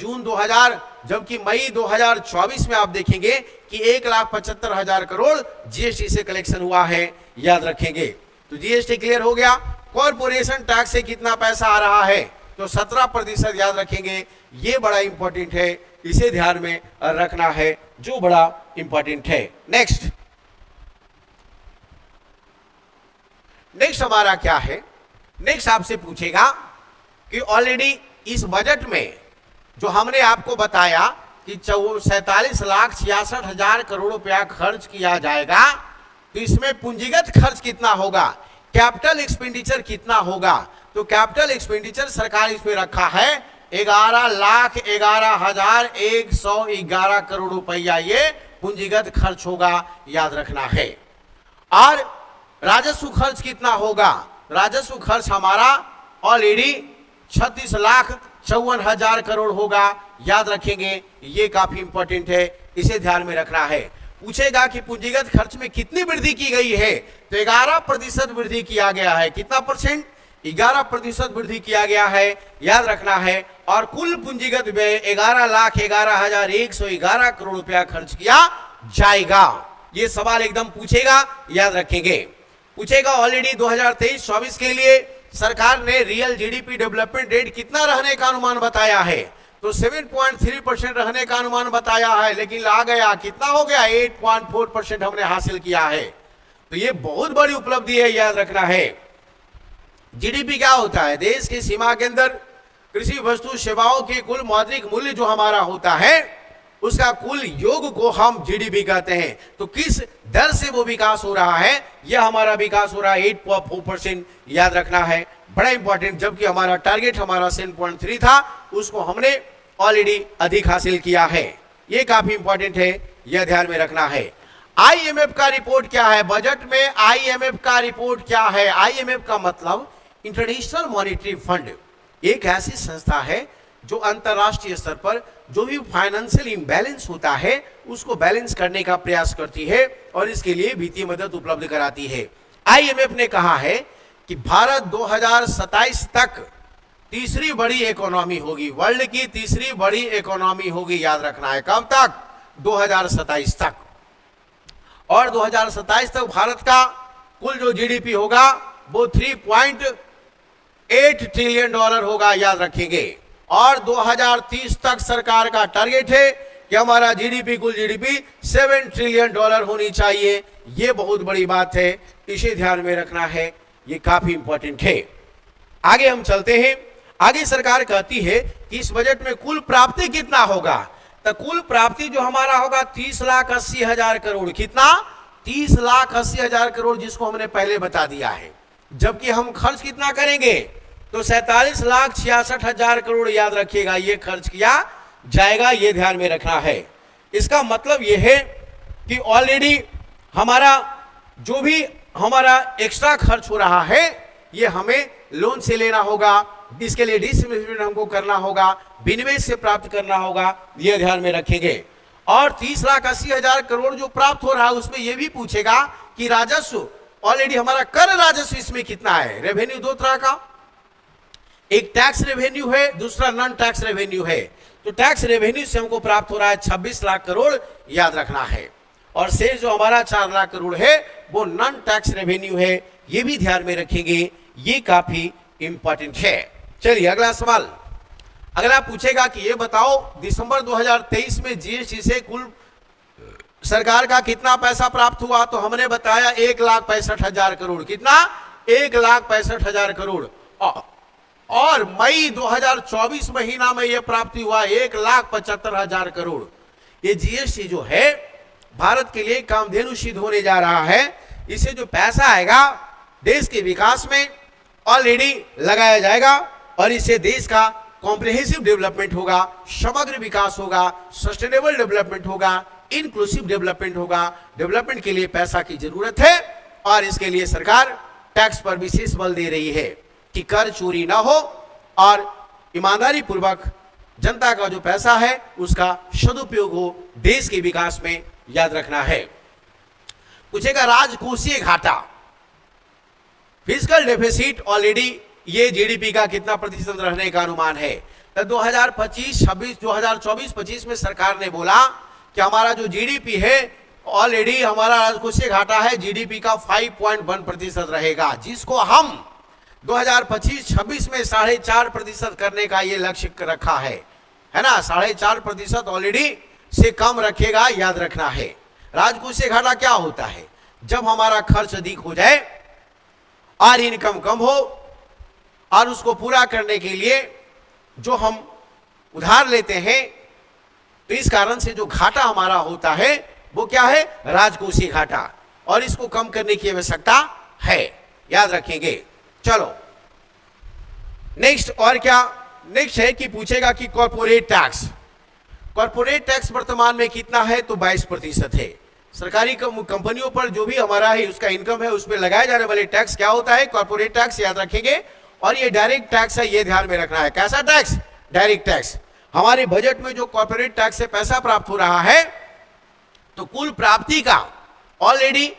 मई 2024 में आप देखेंगे कि 1,75,000 करोड़ जीएसटी से कलेक्शन हुआ है, याद रखेंगे। तो जीएसटी क्लियर हो गया। कॉर्पोरेशन टैक्स से कितना पैसा आ रहा है? तो 17%, याद रखेंगे। ये बड़ा इंपॉर्टेंट है, इसे ध्यान में रखना है, जो बड़ा इंपॉर्टेंट है। नेक्स्ट, नेक्स्ट हमारा क्या है, नेक्स्ट आपसे पूछेगा कि ऑलरेडी इस बजट में जो हमने आपको बताया कि 47,66,000 करोड़ रुपया खर्च किया जाएगा, तो इसमें पूंजीगत खर्च कितना होगा, कैपिटल एक्सपेंडिचर कितना होगा। तो कैपिटल एक्सपेंडिचर सरकार इसमें रखा है 11,11,111 करोड़ रुपया, ये पूंजीगत खर्च होगा, याद रखना है। और राजस्व खर्च कितना होगा, राजस्व खर्च हमारा ऑलरेडी 36,54,000 करोड़ होगा, याद रखेंगे, ये काफी इंपॉर्टेंट है, इसे ध्यान में रखना है। पूछेगा कि पूंजीगत खर्च में कितनी वृद्धि की गई है, तो 11% वृद्धि किया गया है। कितना परसेंट, 11% वृद्धि किया गया है, याद रखना है। और कुल पूंजीगत व्यय 11,11,111 करोड़ रुपया खर्च किया जाएगा। ये सवाल एकदम पूछेगा, याद रखेंगे। पूछेगा ऑलरेडी 2023-24 के लिए सरकार ने रियल जीडीपी डेवलपमेंट रेट कितना रहने का अनुमान बताया है, तो 7.3% रहने का अनुमान बताया है, लेकिन आ गया कितना हो गया, 8.4% हमने हासिल किया है। तो ये बहुत बड़ी उपलब्धि है, याद रखना है। जीडीपी क्या होता है, देश की सीमा के अंदर कृषि वस्तु सेवाओं के कुल मौद्रिक मूल्य जो हमारा होता है, उसका कुल योग को हम जीडीपी कहते हैं। तो किस दर से वो विकास हो रहा है, यह हमारा विकास हो रहा है 8.4%, याद रखना है, बड़ा इंपॉर्टेंट। जबकि हमारा टारगेट हमारा 7.3 था, उसको हमने ऑलरेडी अधिक हासिल किया है, ये काफी इंपॉर्टेंट है, यह ध्यान में रखना है। आईएमएफ का रिपोर्ट क्या है, बजट में आईएमएफ का रिपोर्ट क्या है। आईएमएफ का मतलब इंटरनेशनल मॉनेटरी फंड, एक ऐसी संस्था है जो अंतरराष्ट्रीय स्तर पर जो भी फाइनेंशियल इम्बैलेंस होता है उसको बैलेंस करने का प्रयास करती है और इसके लिए वित्तीय मदद उपलब्ध कराती है। आईएमएफ ने कहा है कि भारत 2027 तक तीसरी बड़ी इकोनॉमी होगी, वर्ल्ड की तीसरी बड़ी इकोनॉमी होगी, याद रखना है। कब तक, 2027 तक। और 2027 तक भारत का कुल जो जीडीपी होगा वो 3.8 ट्रिलियन डॉलर होगा, याद रखेंगे। और 2030 तक सरकार का टारगेट है कि हमारा जीडीपी, कुल जीडीपी 7 ट्रिलियन डॉलर होनी चाहिए। ये बहुत बड़ी बात है, इसे ध्यान में रखना है, ये काफी इंपॉर्टेंट है। आगे हम चलते हैं। आगे सरकार कहती है कि इस बजट में कुल प्राप्ति कितना होगा, तो कुल प्राप्ति जो हमारा होगा 30,80,000 करोड़। कितना, 30,80,000 करोड़, जिसको हमने पहले बता दिया है। जबकि हम खर्च कितना करेंगे, तो 47,66,000 करोड़, याद रखिएगा, ये खर्च किया जाएगा, ये ध्यान में रखना है। इसका मतलब ये है कि ऑलरेडी हमारा जो भी हमारा एक्स्ट्रा खर्च हो रहा है ये हमें लोन से लेना होगा, इसके लिए डिसइन्वेस्टमेंट हमको करना होगा, विनिवेश से प्राप्त करना होगा, ये ध्यान में रखेंगे। और 30,80,000 करोड़ जो प्राप्त हो रहा है उसमें यह भी पूछेगा कि राजस्व, ऑलरेडी हमारा कर राजस्व इसमें कितना है। रेवेन्यू दो तरह का, एक टैक्स रेवेन्यू है, दूसरा नॉन टैक्स रेवेन्यू है। तो टैक्स रेवेन्यू से हमको प्राप्त हो रहा है 26 लाख करोड़, याद रखना है। और शेष जो हमारा 4 लाख करोड़ है वो नॉन टैक्स रेवेन्यू है, ये भी ध्यान में रखेंगे, ये काफी इंपॉर्टेंट है। चलिए अगला सवाल। अगला पूछेगा कि ये बताओ दिसंबर 2023 में जीएसटी से कुल सरकार का कितना पैसा प्राप्त हुआ, तो हमने बताया 1,65,000 करोड़। कितना, 1,65,000 करोड़। और मई 2024 महीना में यह प्राप्ति हुआ 1,75,000 करोड़। ये जीएसटी जो है भारत के लिए कामधेनु सिद्ध होने जा रहा है। इससे जो पैसा आएगा देश के विकास में ऑलरेडी लगाया जाएगा और इससे देश का कॉम्प्रिहेंसिव डेवलपमेंट होगा, समग्र विकास होगा, सस्टेनेबल डेवलपमेंट होगा, इंक्लूसिव डेवलपमेंट होगा। डेवलपमेंट के लिए पैसा की जरूरत है और इसके लिए सरकार टैक्स पर विशेष बल दे रही है कि कर चोरी ना हो और ईमानदारी पूर्वक जनता का जो पैसा है उसका सदुपयोग हो देश के विकास में, याद रखना है। पूछेगा राजकोषीय घाटा, फिस्कल डेफिसिट, ऑलरेडी ये जीडीपी का कितना प्रतिशत रहने का अनुमान है। तो 2024-25 में सरकार ने बोला कि हमारा जो जीडीपी है ऑलरेडी हमारा राजकोषीय घाटा है जीडीपी का 5.1% रहेगा, जिसको हम 2025-26 में 4.5% करने का ये लक्ष्य रखा है ना। 4.5% ऑलरेडी से कम रखेगा, याद रखना है। राजकोषीय घाटा क्या होता है, जब हमारा खर्च अधिक हो जाए और इनकम कम हो, और उसको पूरा करने के लिए जो हम उधार लेते हैं, तो इस कारण से जो घाटा हमारा होता है वो क्या है? राजकोषीय घाटा, और इसको कम करने की आवश्यकता है, याद रखेंगे। चलो नेक्स्ट, और क्या नेक्स्ट है कि पूछेगा कि कॉर्पोरेट टैक्स, कॉर्पोरेट टैक्स वर्तमान में कितना है? तो 22% है। सरकारी कंपनियों पर जो भी हमारा है उसका इनकम है, उस पर लगाए जाने वाले टैक्स क्या होता है? कॉर्पोरेट टैक्स, याद रखेंगे। और ये डायरेक्ट टैक्स है, ये ध्यान में रखना है। कैसा टैक्स? Direct tax. हमारे बजट में जो कॉर्पोरेट टैक्स से पैसा प्राप्त हो रहा है, तो कुल प्राप्ति का ऑलरेडी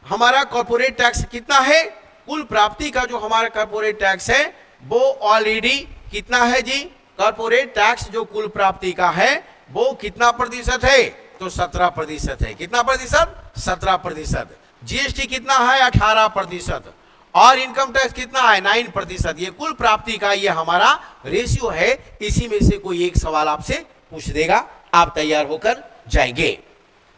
हमारा कॉर्पोरेट टैक्स कितना है? कुल प्राप्ति का जो हमारा कॉर्पोरेट टैक्स है वो ऑलरेडी कितना है जी? कॉर्पोरेट टैक्स जो कुल प्राप्ति का है वो कितना प्रतिशत है? तो 17% है। कितना प्रतिशत? 17%। जीएसटी कितना है? 18%। और इनकम टैक्स कितना है? 9%। ये कुल प्राप्ति का ये हमारा रेशियो है। इसी में से कोई एक सवाल आपसे पूछ देगा, आप तैयार होकर जाएंगे।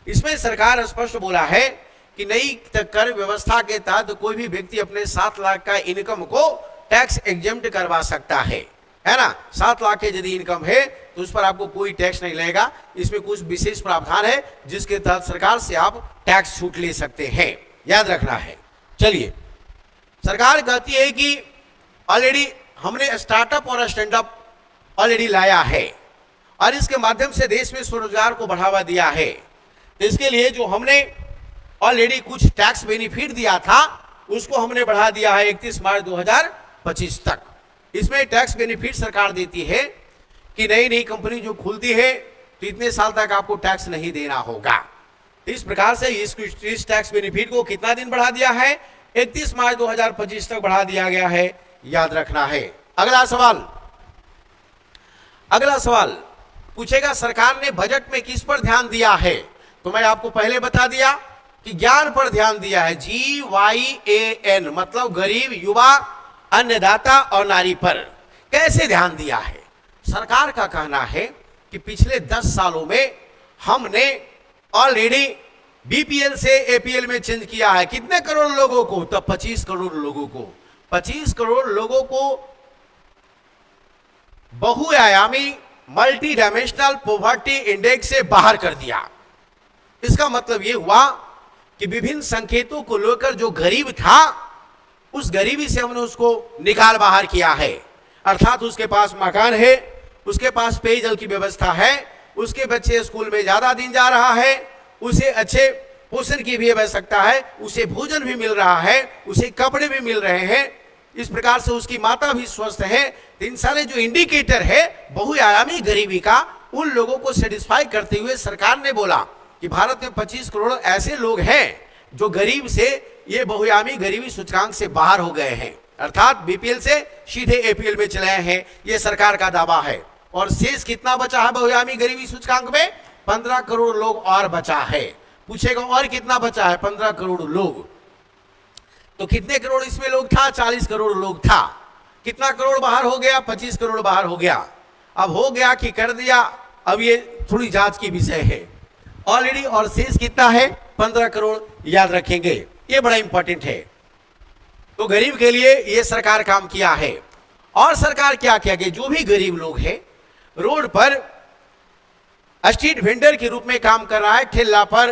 इसमें सरकार स्पष्ट बोला है कि नई कर व्यवस्था के तहत कोई भी व्यक्ति अपने 7 लाख का इनकम को टैक्स एग्जेम्प्ट करवा सकता है ना। 7 लाख के यदि इनकम है तो उस पर आपको कोई टैक्स नहीं लगेगा। इसमें कुछ विशेष प्रावधान है जिसके तहत सरकार से आप टैक्स छूट ले सकते हैं, याद रखना है। चलिए, सरकार कहती है कि ऑलरेडी हमने स्टार्टअप और स्टैंड अप ऑलरेडी लाया है, और इसके माध्यम से देश में स्वरोजगार को बढ़ावा दिया है। तो इसके लिए जो हमने ऑलरेडी कुछ टैक्स बेनिफिट दिया था उसको हमने बढ़ा दिया है 31 मार्च 2025 तक। इसमें टैक्स बेनिफिट सरकार देती है कि नई नई कंपनी जो खुलती है तो इतने साल तक आपको टैक्स नहीं देना होगा। तो इस प्रकार से इस टैक्स बेनिफिट को कितना दिन बढ़ा दिया है? 31 मार्च 2025 तक बढ़ा दिया गया है, याद रखना है। अगला सवाल पूछेगा सरकार ने बजट में किस पर ध्यान दिया है? तो मैं आपको पहले बता दिया कि ज्ञान पर ध्यान दिया है। GYAN मतलब गरीब, युवा, अन्नदाता और नारी पर कैसे ध्यान दिया है? सरकार का कहना है कि पिछले 10 सालों में हमने ऑलरेडी बीपीएल से एपीएल में चेंज किया है। कितने करोड़ लोगों को? तो 25 करोड़ लोगों को। 25 करोड़ लोगों को बहुआयामी मल्टी डायमेंशनल पॉवर्टी इंडेक्स से बाहर कर दिया। इसका मतलब यह हुआ कि विभिन्न संकेतों को लेकर जो गरीब था उस गरीबी से हमने उसको निकाल बाहर किया है। अर्थात उसके पास मकान है, उसके पास पेयजल की व्यवस्था है, उसके बच्चे स्कूल में ज्यादा दिन जा रहा है, उसे अच्छे पोषण की भी आवश्यकता है, उसे भोजन भी मिल रहा है, उसे कपड़े भी मिल रहे हैं, इस प्रकार से उसकी माता भी स्वस्थ है। इन सारे जो इंडिकेटर है बहुआयामी गरीबी का, उन लोगों को सेटिस्फाई करते हुए सरकार ने बोला कि भारत में 25 करोड़ ऐसे लोग हैं जो गरीब से ये बहुआयामी गरीबी सूचकांक से बाहर हो गए हैं, अर्थात बीपीएल से सीधे एपीएल में चले हैं, ये सरकार का दावा है। और शेष कितना बचा है बहुआयामी गरीबी सूचकांक में? 15 करोड़ लोग और बचा है। पूछेगा और कितना बचा है? 15 करोड़ लोग। तो कितने करोड़ इसमें लोग था? 40 करोड़ लोग था। कितना करोड़ बाहर हो गया? 25 करोड़ बाहर हो गया। अब हो गया कि कर दिया, अब ये थोड़ी जांच की विषय है ऑलरेडी। और शेष कितना है? 15 करोड़, याद रखेंगे, ये बड़ा इंपॉर्टेंट है। तो गरीब के लिए ये सरकार काम किया है। और सरकार क्या किया कि जो भी गरीब लोग हैं रोड पर स्ट्रीट वेंडर के रूप में काम कर रहा है, ठेला पर,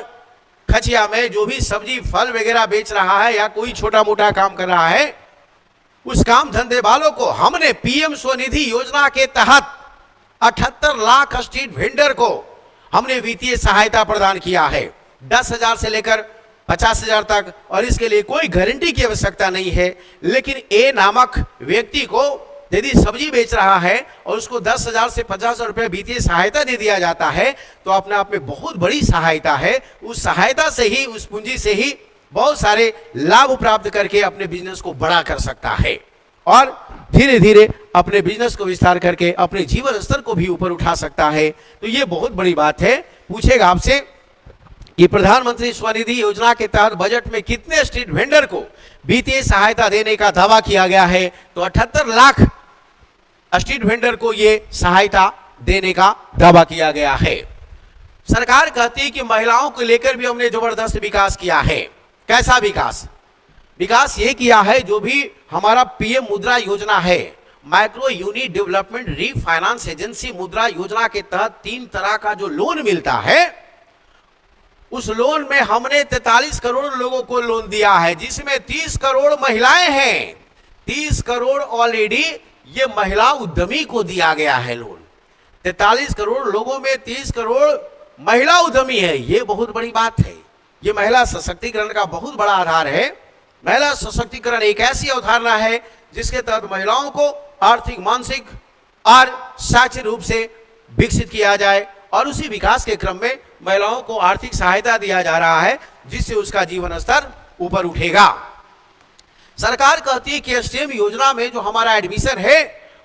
खचिया में जो भी सब्जी फल वगैरह बेच रहा है या कोई छोटा मोटा काम कर रहा है, उस काम धंधे वालों को हमने पीएम स्वनिधि योजना के तहत 78 लाख स्ट्रीट वेंडर को हमने वित्तीय सहायता प्रदान किया है, 10,000 से लेकर 50,000 तक। और इसके लिए कोई गारंटी की आवश्यकता नहीं है, लेकिन ए नामक व्यक्ति को यदि सब्जी बेच रहा है और उसको 10,000 से 50,000 रुपये वित्तीय सहायता दे दिया जाता है तो अपने आप में बहुत बड़ी सहायता है। उस सहायता से ही, उस पूंजी से ही बहुत सारे लाभ प्राप्त करके अपने बिजनेस को बड़ा कर सकता है और धीरे धीरे अपने बिजनेस को विस्तार करके अपने जीवन स्तर को भी ऊपर उठा सकता है। तो ये बहुत बड़ी बात है। पूछेगा आपसे कि प्रधानमंत्री स्वनिधि योजना के तहत बजट में कितने स्ट्रीट वेंडर को वित्तीय सहायता देने का दावा किया गया है? तो 78 लाख स्ट्रीट वेंडर को ये सहायता देने का दावा किया गया है। सरकार कहती है कि महिलाओं को लेकर भी हमने जबरदस्त विकास किया है। कैसा विकास? विकास ये किया है, जो भी हमारा पीएम मुद्रा योजना है, micro unit development refinance agency मुद्रा योजना के तहत 3 तरह का जो लोन मिलता है, उस लोन में हमने 43 करोड़ लोगों को लोन दिया है, जिसमें 30 करोड़ महिलाएं हैं। 30 करोड़ ऑलरेडी ये महिला उद्यमी को दिया गया है लोन। 43 करोड़ लोगों में 30 करोड़ महिला उद्यमी है। ये बहुत बड़ी बात है। ये महिला सशक्तिकरण का बहुत बड़ा आधार है। महिला सशक्तिकरण एक ऐसी अवधारणा है जिसके तहत महिलाओं को आर्थिक, मानसिक और शैक्षिक रूप से विकसित किया जाए, और उसी विकास के क्रम में महिलाओं को आर्थिक सहायता दिया जा रहा है, जिससे उसका जीवन स्तर ऊपर उठेगा। सरकार कहती है कि स्टेम योजना में जो हमारा एडमिशन है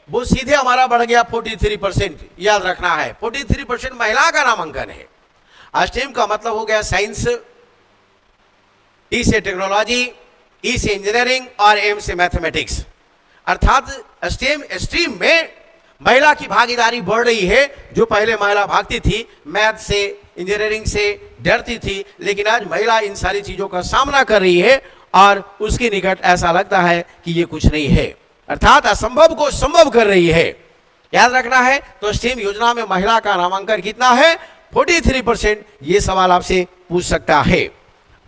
वो सीधे हमारा बढ़ गया 43%। याद रखना है 43% महिला का नामांकन है। स्टेम का मतलब हो गया साइंस, टी से टेक्नोलॉजी, ई से इंजीनियरिंग और एम से मैथमेटिक्स। अर्थात स्टेम स्ट्रीम में महिला की भागीदारी बढ़ रही है। जो पहले महिला भागती थी, मैथ से, इंजीनियरिंग से डरती थी, लेकिन आज महिला इन सारी चीजों का सामना कर रही है और उसके निकट ऐसा लगता है कि ये कुछ नहीं है, अर्थात असंभव को संभव कर रही है। याद रखना है। तो स्टेम योजना में महिला का नामांकन कितना है? 43%। ये सवाल आपसे पूछ सकता है।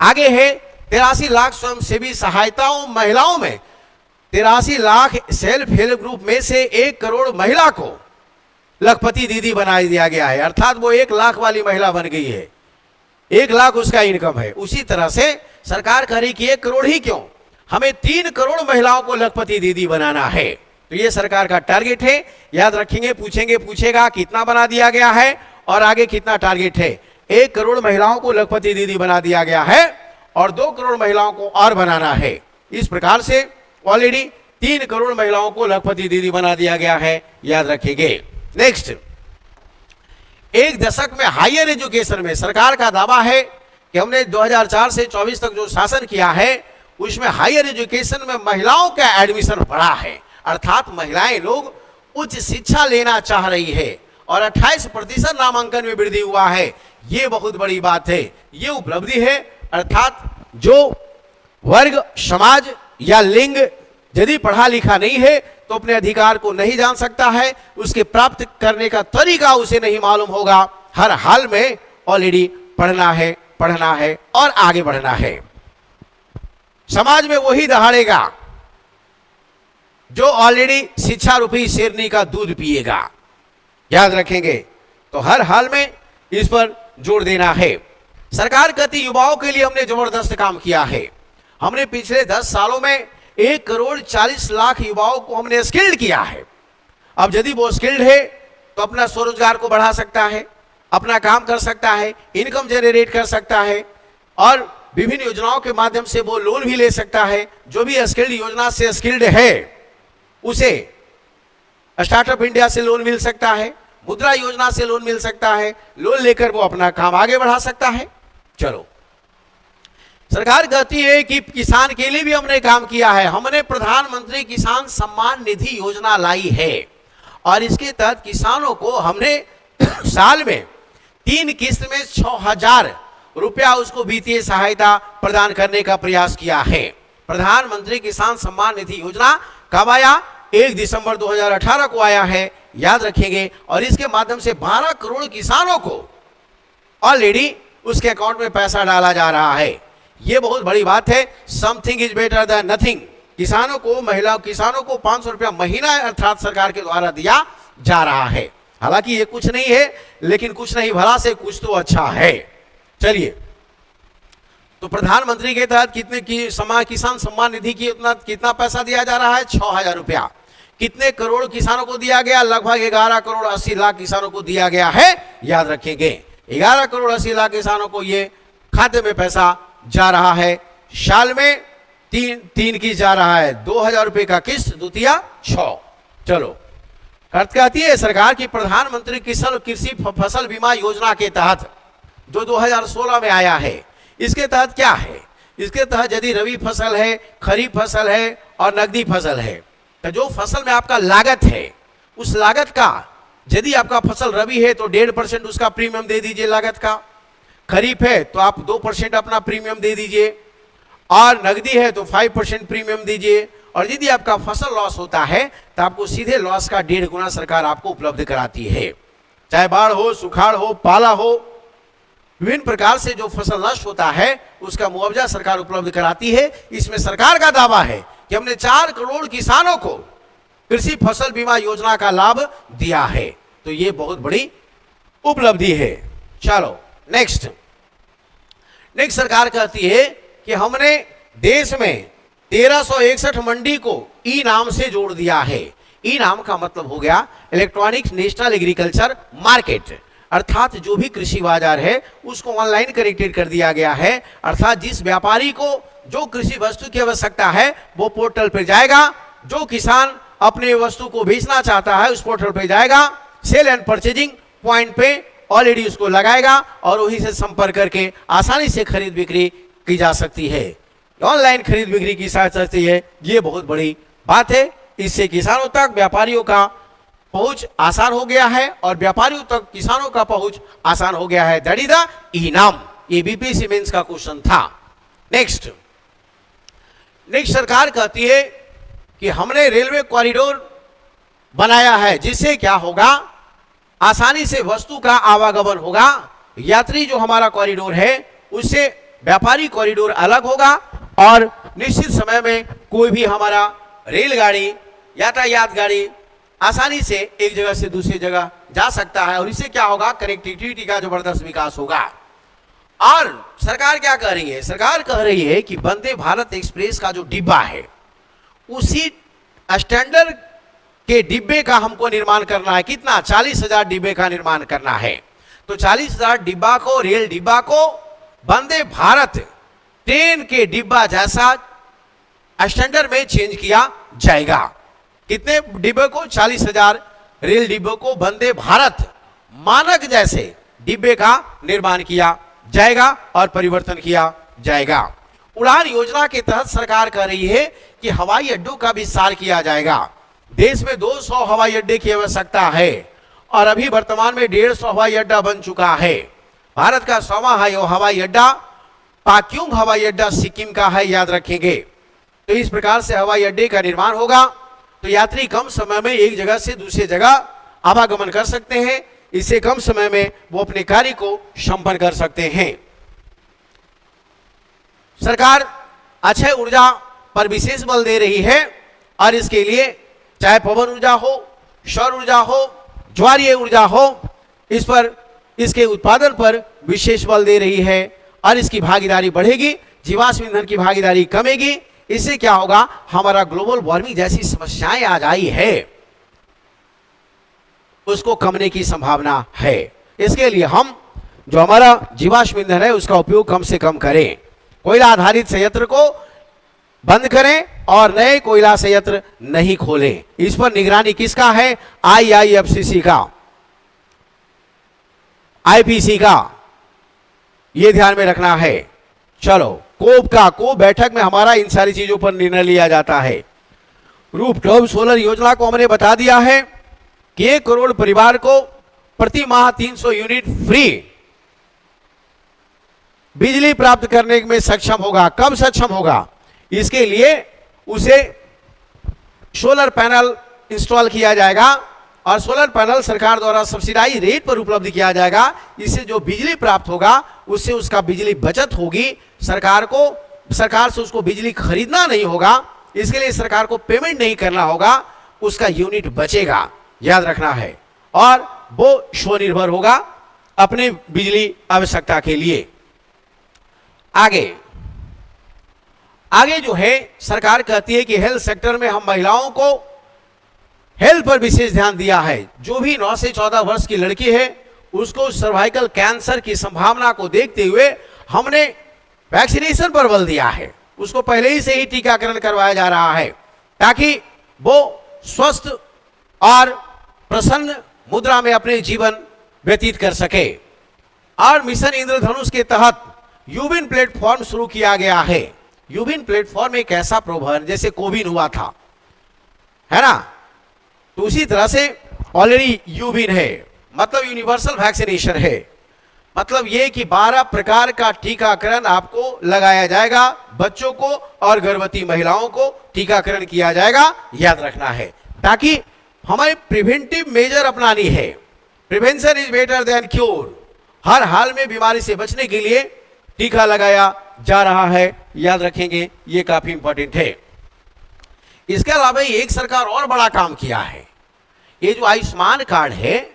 आगे है 83 लाख स्वयंसेवी सहायताओं महिलाओं में 83 लाख सेल्फ हेल्प ग्रुप में से 1 करोड़ महिला को लखपति दीदी बना दिया गया है, अर्थात वो 1 लाख वाली महिला बन गई है। 1 लाख उसका इनकम है। उसी तरह से सरकार कह रही कि 1 करोड़ ही क्यों, हमें 3 करोड़ महिलाओं को लखपति दीदी बनाना है। तो ये सरकार का टारगेट है। याद रखेंगे, पूछेगा कितना बना दिया गया है और आगे कितना टारगेट है। 1 करोड़ महिलाओं को लखपति दीदी बना दिया गया है और 2 करोड़ महिलाओं को और बनाना है। इस प्रकार से ऑलरेडी 3 करोड़ महिलाओं को लखपति दीदी बना दिया गया है। याद रखेंगे। नेक्स्ट, 1 दशक में हायर एजुकेशन में सरकार का दावा है कि हमने 2004 से 24 तक जो शासन किया है उसमें हायर एजुकेशन में महिलाओं का एडमिशन बढ़ा है, अर्थात महिलाएं लोग उच्च शिक्षा लेना चाह रही है और 28% नामांकन में वृद्धि हुआ है। ये बहुत बड़ी बात है, ये उपलब्धि है। अर्थात जो वर्ग, समाज या लिंग यदि पढ़ा लिखा नहीं है तो अपने अधिकार को नहीं जान सकता है, उसके प्राप्त करने का तरीका उसे नहीं मालूम होगा। हर हाल में ऑलरेडी पढ़ना है और आगे बढ़ना है। समाज में वही दहाड़ेगा जो ऑलरेडी शिक्षा रूपी शेरनी का दूध पिएगा। याद रखेंगे। तो हर हाल में इस पर जोर देना है। सरकार कहती युवाओं के लिए हमने जबरदस्त काम किया है। हमने पिछले 10 सालों में 1 करोड़ 40 लाख युवाओं को हमने स्किल्ड किया है। अब यदि वो स्किल्ड है तो अपना स्वरोजगार को बढ़ा सकता है, अपना काम कर सकता है, इनकम जनरेट कर सकता है और विभिन्न योजनाओं के माध्यम से वो लोन भी ले सकता है। जो भी स्किल्ड योजना से स्किल्ड है उसे स्टार्टअप इंडिया से लोन मिल सकता है, मुद्रा योजना से लोन मिल सकता है। लोन लेकर वो अपना काम आगे बढ़ा सकता है। चलो, सरकार कहती है कि किसान के लिए भी हमने काम किया है। हमने प्रधानमंत्री किसान सम्मान निधि योजना लाई है और इसके तहत किसानों को हमने साल में 3 किस्त में 6,000 रुपया उसको वित्तीय सहायता प्रदान करने का प्रयास किया है। प्रधानमंत्री किसान सम्मान निधि योजना कब आया? 1 दिसंबर 2018 को आया है। याद रखेंगे। और इसके माध्यम से 12 करोड़ किसानों को ऑलरेडी उसके अकाउंट में पैसा डाला जा रहा है। ये बहुत बड़ी बात है। Something is better then nothing. किसानों को 500 रुपया महीना अर्थात सरकार के द्वारा दिया जा रहा है। हालांकि ये कुछ नहीं है, लेकिन कुछ नहीं भला से कुछ तो अच्छा है। चलिए, तो प्रधानमंत्री के तहत कितने की किसान सम्मान निधि की कितना पैसा दिया जा रहा है? 6,000 रुपया। कितने करोड़ किसानों को दिया गया? लगभग 11 करोड़ 80 लाख किसानों को दिया गया है। याद रखेंगे, 11 करोड़ 80 लाख किसानों को ये खाते में पैसा जा रहा है। साल में 3 किस्त जा रहा है। 2,000 रुपए का किस्त, द्वितीया 6। चलो, अर्थ कहती है सरकार की प्रधानमंत्री कृषि फसल बीमा योजना के तहत जो 2016 में आया है, इसके तहत क्या है? इसके तहत यदि रबी फसल है, खरीफ फसल है और नकदी फसल है, तो जो फसल में आपका लागत है उस लागत का, यदि आपका फसल रबी है तो 1.5% उसका प्रीमियम दे दीजिए लागत का। खरीफ है तो आप 2% अपना प्रीमियम दे दीजिए और नगदी है तो 5% प्रीमियम दीजिए, और यदि आपका फसल लॉस होता है तो आपको सीधे लॉस का 1.5 गुना सरकार आपको उपलब्ध कराती है। चाहे बाढ़ हो, सुखाड़ हो, पाला हो, विभिन्न प्रकार से जो फसल नष्ट होता है उसका मुआवजा सरकार उपलब्ध कराती है। इसमें सरकार का दावा है कि हमने 4 करोड़ किसानों को कृषि फसल बीमा योजना का लाभ दिया है, तो ये बहुत बड़ी उपलब्धि है। चलो नेक्स्ट सरकार कहती है कि हमने देश में 1361 मंडी को ई नाम से जोड़ दिया है। ई नाम का मतलब हो गया इलेक्ट्रॉनिक नेशनल एग्रीकल्चर मार्केट, अर्थात जो भी कृषि बाजार है उसको ऑनलाइन कनेक्टेड कर दिया गया है। अर्थात जिस व्यापारी को जो कृषि वस्तु की आवश्यकता है वो पोर्टल पर जाएगा, जो किसान अपने वस्तु को बेचना चाहता है उस पोर्टल पर जाएगा, सेल एंड परचेजिंग पॉइंट पे ऑलरेडी उसको लगाएगा और वहीं से संपर्क करके आसानी से खरीद बिक्री की जा सकती है। ऑनलाइन खरीद बिक्री की सकती है, ये बहुत बड़ी बात है। इससे किसानों तक व्यापारियों का पहुंच आसान हो गया है और व्यापारियों तक किसानों का पहुंच आसान हो गया है। दैट इज द इनाम। ये बीपीएससी मेंस का क्वेश्चन था। नेक्स्ट सरकार कहती है कि हमने रेलवे कॉरिडोर बनाया है, जिससे क्या होगा, आसानी से वस्तु का आवागमन होगा। यात्री जो हमारा कॉरिडोर है उससे व्यापारी कॉरिडोर अलग होगा और निश्चित समय में कोई भी हमारा रेलगाड़ी, यातायात गाड़ी आसानी से एक जगह से दूसरी जगह जा सकता है और इससे क्या होगा, कनेक्टिविटी का जबरदस्त विकास होगा। और सरकार क्या कह रही है, सरकार कह रही है कि वंदे भारत एक्सप्रेस का जो डिब्बा है उसी स्टैंडर्ड के डिब्बे का हमको निर्माण करना है। कितना? 40,000 डिब्बे का निर्माण करना है। तो 40,000 डिब्बा को, रेल डिब्बा को वंदे भारत ट्रेन के डिब्बा जैसा स्टैंडर्ड में चेंज किया जाएगा। कितने डिब्बे को? 40,000 रेल डिब्बों को वंदे भारत मानक जैसे डिब्बे का निर्माण किया जाएगा और परिवर्तन किया जाएगा। उड़ान योजना के तहत सरकार कह रही है कि हवाई अड्डों का विस्तार किया जाएगा। देश में 200 हवाई अड्डे की आवश्यकता है और अभी वर्तमान में 150 हवाई अड्डा बन चुका है। भारत का 100वां हवाई अड्डा पाक्योंग हवाई अड्डा सिक्किम का है, याद रखेंगे। तो इस प्रकार से हवाई अड्डे का निर्माण होगा तो यात्री कम समय में एक जगह से दूसरी जगह आवागमन कर सकते हैं। इससे कम समय में वो अपने कार्य को संपन्न कर सकते हैं। सरकार अक्षय ऊर्जा पर विशेष बल दे रही है और इसके लिए चाहे पवन ऊर्जा हो, सौर ऊर्जा हो, ज्वारीय ऊर्जा हो, इस पर, इसके उत्पादन पर विशेष बल दे रही है और इसकी भागीदारी बढ़ेगी, जीवाश्म ईंधन की भागीदारी कमेगी। इससे क्या होगा, हमारा ग्लोबल वार्मिंग जैसी समस्याएं आज आई है उसको कमने की संभावना है। इसके लिए हम जो हमारा जीवाश्म ईंधन है उसका उपयोग कम से कम करें, कोयला आधारित संयंत्र को बंद करें और नए कोयला संयंत्र नहीं खोलें। इस पर निगरानी किसका है? IIFCC का, IPC का, यह ध्यान में रखना है। चलो कोप बैठक में हमारा इन सारी चीजों पर निर्णय लिया जाता है। रूफटॉप सोलर योजना को हमने बता दिया है कि 1 करोड़ परिवार को प्रति माह 300 यूनिट फ्री बिजली प्राप्त करने में सक्षम होगा। कब सक्षम होगा? इसके लिए उसे सोलर पैनल इंस्टॉल किया जाएगा और सोलर पैनल सरकार द्वारा सब्सिडाइज रेट पर उपलब्ध किया जाएगा। इससे जो बिजली प्राप्त होगा उससे उसका बिजली बचत होगी। सरकार से उसको बिजली खरीदना नहीं होगा, इसके लिए सरकार को पेमेंट नहीं करना होगा, उसका यूनिट बचेगा, याद रखना है। और वो स्वनिर्भर होगा अपने बिजली आवश्यकता के लिए। आगे जो है सरकार कहती है कि हेल्थ सेक्टर में हम महिलाओं को हेल्थ पर विशेष ध्यान दिया है। जो भी 9 से 14 वर्ष की लड़की है उसको सर्वाइकल कैंसर की संभावना को देखते हुए हमने वैक्सीनेशन पर बल दिया है। उसको पहले ही से ही टीकाकरण करवाया जा रहा है ताकि वो स्वस्थ और प्रसन्न मुद्रा में अपने जीवन व्यतीत कर सके। और मिशन इंद्रधनुष के तहत यूबिन प्लेटफॉर्म शुरू किया गया है। यूबिन प्लेटफॉर्म एक ऐसा प्रोभवन जैसे कोविन हुआ था, है ना, तो उसी तरह से ऑलरेडी यूबिन है, मतलब यूनिवर्सल वैक्सीनेशन है। मतलब ये कि 12 प्रकार का टीकाकरण आपको लगाया जाएगा, बच्चों को और गर्भवती महिलाओं को टीकाकरण किया जाएगा, याद रखना है। ताकि हमें प्रिवेंटिव मेजर अपनानी है। Prevention is better than cure. हर हाल में बीमारी से बचने के लिए टीका लगाया जा रहा है, याद रखेंगे, ये काफी इंपॉर्टेंट है। इसके अलावा एक सरकार और बड़ा काम किया है। ये जो आयुष्मान कार्ड है,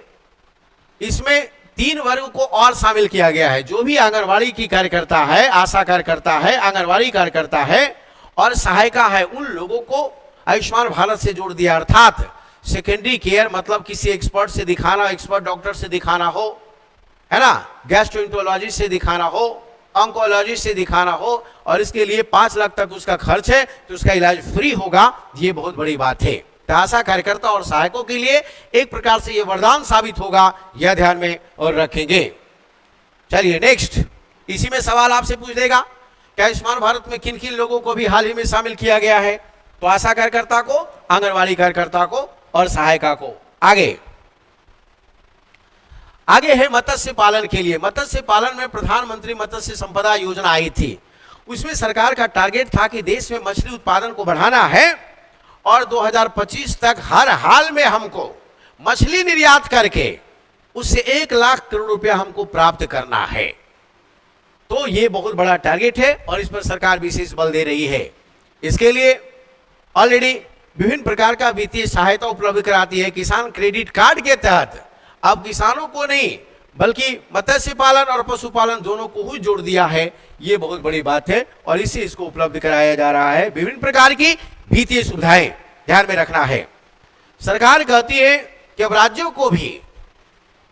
इसमें 3 वर्ग को और शामिल किया गया है। जो भी आंगनवाड़ी की कार्यकर्ता है, आशा कार्यकर्ता है, आंगनवाड़ी कार्यकर्ता है और सहायिका है, उन लोगों को आयुष्मान भारत से जोड़ दिया। अर्थात सेकेंडरी केयर मतलब किसी एक्सपर्ट से दिखाना, एक्सपर्ट डॉक्टर से दिखाना हो, है ना, गैस्ट्रोएंटरोलॉजिस्ट से दिखाना हो, ऑन्कोलॉजिस्ट से दिखाना हो, और इसके लिए 5 लाख तक उसका खर्च है, तो उसका इलाज फ्री होगा। ये बहुत बड़ी बात है। तो आशा कार्यकर्ता और सहायकों के लिए एक प्रकार से ये वरदान साबित होगा, यह ध्यान में और रखेंगे। चलिए नेक्स्ट, इसी में सवाल आपसे पूछ देगा कि आयुष्मान भारत में किन किन लोगों को भी हाल ही में शामिल किया गया है। तो आशा कार्यकर्ता को, आंगनवाड़ी कार्यकर्ता को और सहायिका को। आगे है मत्स्य पालन के लिए। मत्स्य पालन में प्रधानमंत्री मत्स्य संपदा योजना आई थी। उसमें सरकार का टारगेट था कि देश में मछली उत्पादन को बढ़ाना है और 2025 तक हर हाल में हमको मछली निर्यात करके उससे 1 लाख करोड़ रुपया हमको प्राप्त करना है। तो ये बहुत बड़ा टारगेट है और इस पर सरकार विशेष बल दे रही है। इसके लिए ऑलरेडी विभिन्न प्रकार का वित्तीय सहायता उपलब्ध कराती है। किसान क्रेडिट कार्ड के तहत अब किसानों को नहीं बल्कि मत्स्य पालन और पशुपालन दोनों को ही जोड़ दिया है। ये बहुत बड़ी बात है और इससे इसको उपलब्ध कराया जा रहा है। विभिन्न प्रकार की वित्तीय सुविधाएं ध्यान में रखना है। सरकार कहती है कि अब राज्यों को भी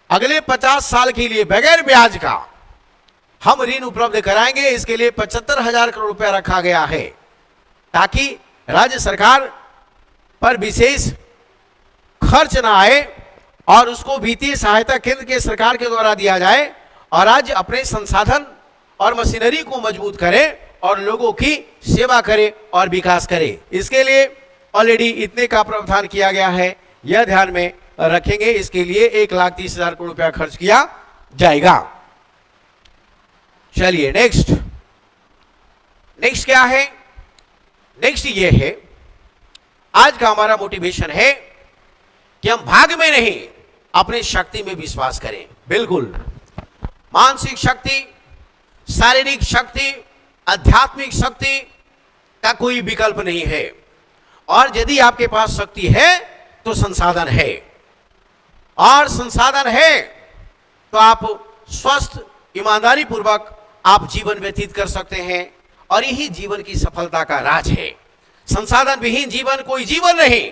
अगले 50 साल के लिए बगैर ब्याज का हम ऋण उपलब्ध कराएंगे। इसके लिए 75,000 करोड़ रुपया रखा गया है ताकि राज्य सरकार पर विशेष खर्च ना आए और उसको वित्तीय सहायता केंद्र के सरकार के द्वारा दिया जाए और राज्य अपने संसाधन और मशीनरी को मजबूत करे और लोगों की सेवा करे और विकास करे। इसके लिए ऑलरेडी इतने का प्रावधान किया गया है, यह ध्यान में रखेंगे। इसके लिए 1,30,000 करोड़ रुपया खर्च किया जाएगा। चलिए नेक्स्ट क्या है? नेक्स्ट ये है, आज का हमारा मोटिवेशन है कि हम भाग्य में नहीं अपनी शक्ति में विश्वास करें। बिल्कुल, मानसिक शक्ति, शारीरिक शक्ति, आध्यात्मिक शक्ति का कोई विकल्प नहीं है। और यदि आपके पास शक्ति है तो संसाधन है, और संसाधन है तो आप स्वस्थ ईमानदारी पूर्वक आप जीवन व्यतीत कर सकते हैं और यही जीवन की सफलता का राज है। संसाधन विहीन जीवन कोई जीवन नहीं।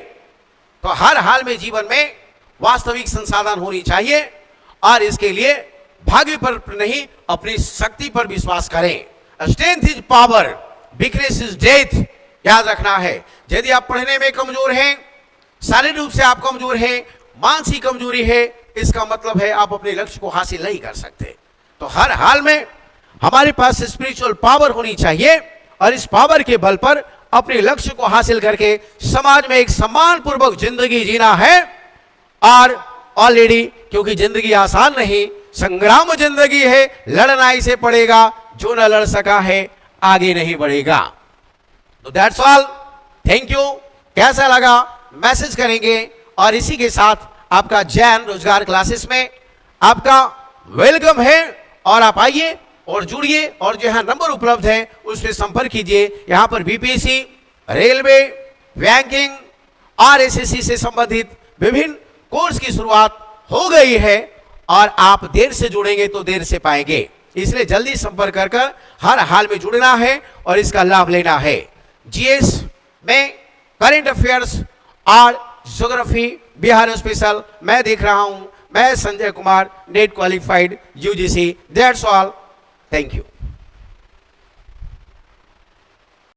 तो हर हाल में जीवन में वास्तविक संसाधन होनी चाहिए और इसके लिए भाग्य पर नहीं अपनी शक्ति पर विश्वास करें। Strength is power, weakness is death, याद रखना है। यदि आप पढ़ने में कमजोर हैं, शारीरिक रूप से आप कमजोर हैं, मानसिक कमजोरी है, इसका मतलब है आप अपने लक्ष्य को हासिल नहीं कर सकते। तो हर हाल में हमारे पास स्पिरिचुअल पावर होनी चाहिए और इस पावर के बल पर अपने लक्ष्य को हासिल करके समाज में एक सम्मान पूर्वक जिंदगी जीना है। और ऑलरेडी क्योंकि जिंदगी आसान नहीं, संग्राम जिंदगी है, लड़ना इसे पड़ेगा, जो न लड़ सका है आगे नहीं बढ़ेगा। तो दैट्स ऑल, थैंक यू। कैसा लगा मैसेज करेंगे। और इसी के साथ आपका जैन रोजगार क्लासेस में आपका वेलकम है और आप आइए और जुड़िए और जो है नंबर उपलब्ध है उस पर संपर्क कीजिए। यहाँ पर बीपीएससी, रेलवे, बैंकिंग और एसएससी से संबंधित विभिन्न कोर्स की शुरुआत हो गई है और आप देर से जुड़ेंगे तो देर से पाएंगे। इसलिए जल्दी संपर्क कर हर हाल में जुड़ना है और इसका लाभ लेना है। जीएस में करंट अफेयर्स और ज्योग्राफी बिहार स्पेशल मैं देख रहा हूं। मैं Sanjay Kumar, net qualified UGC. That's all, thank you.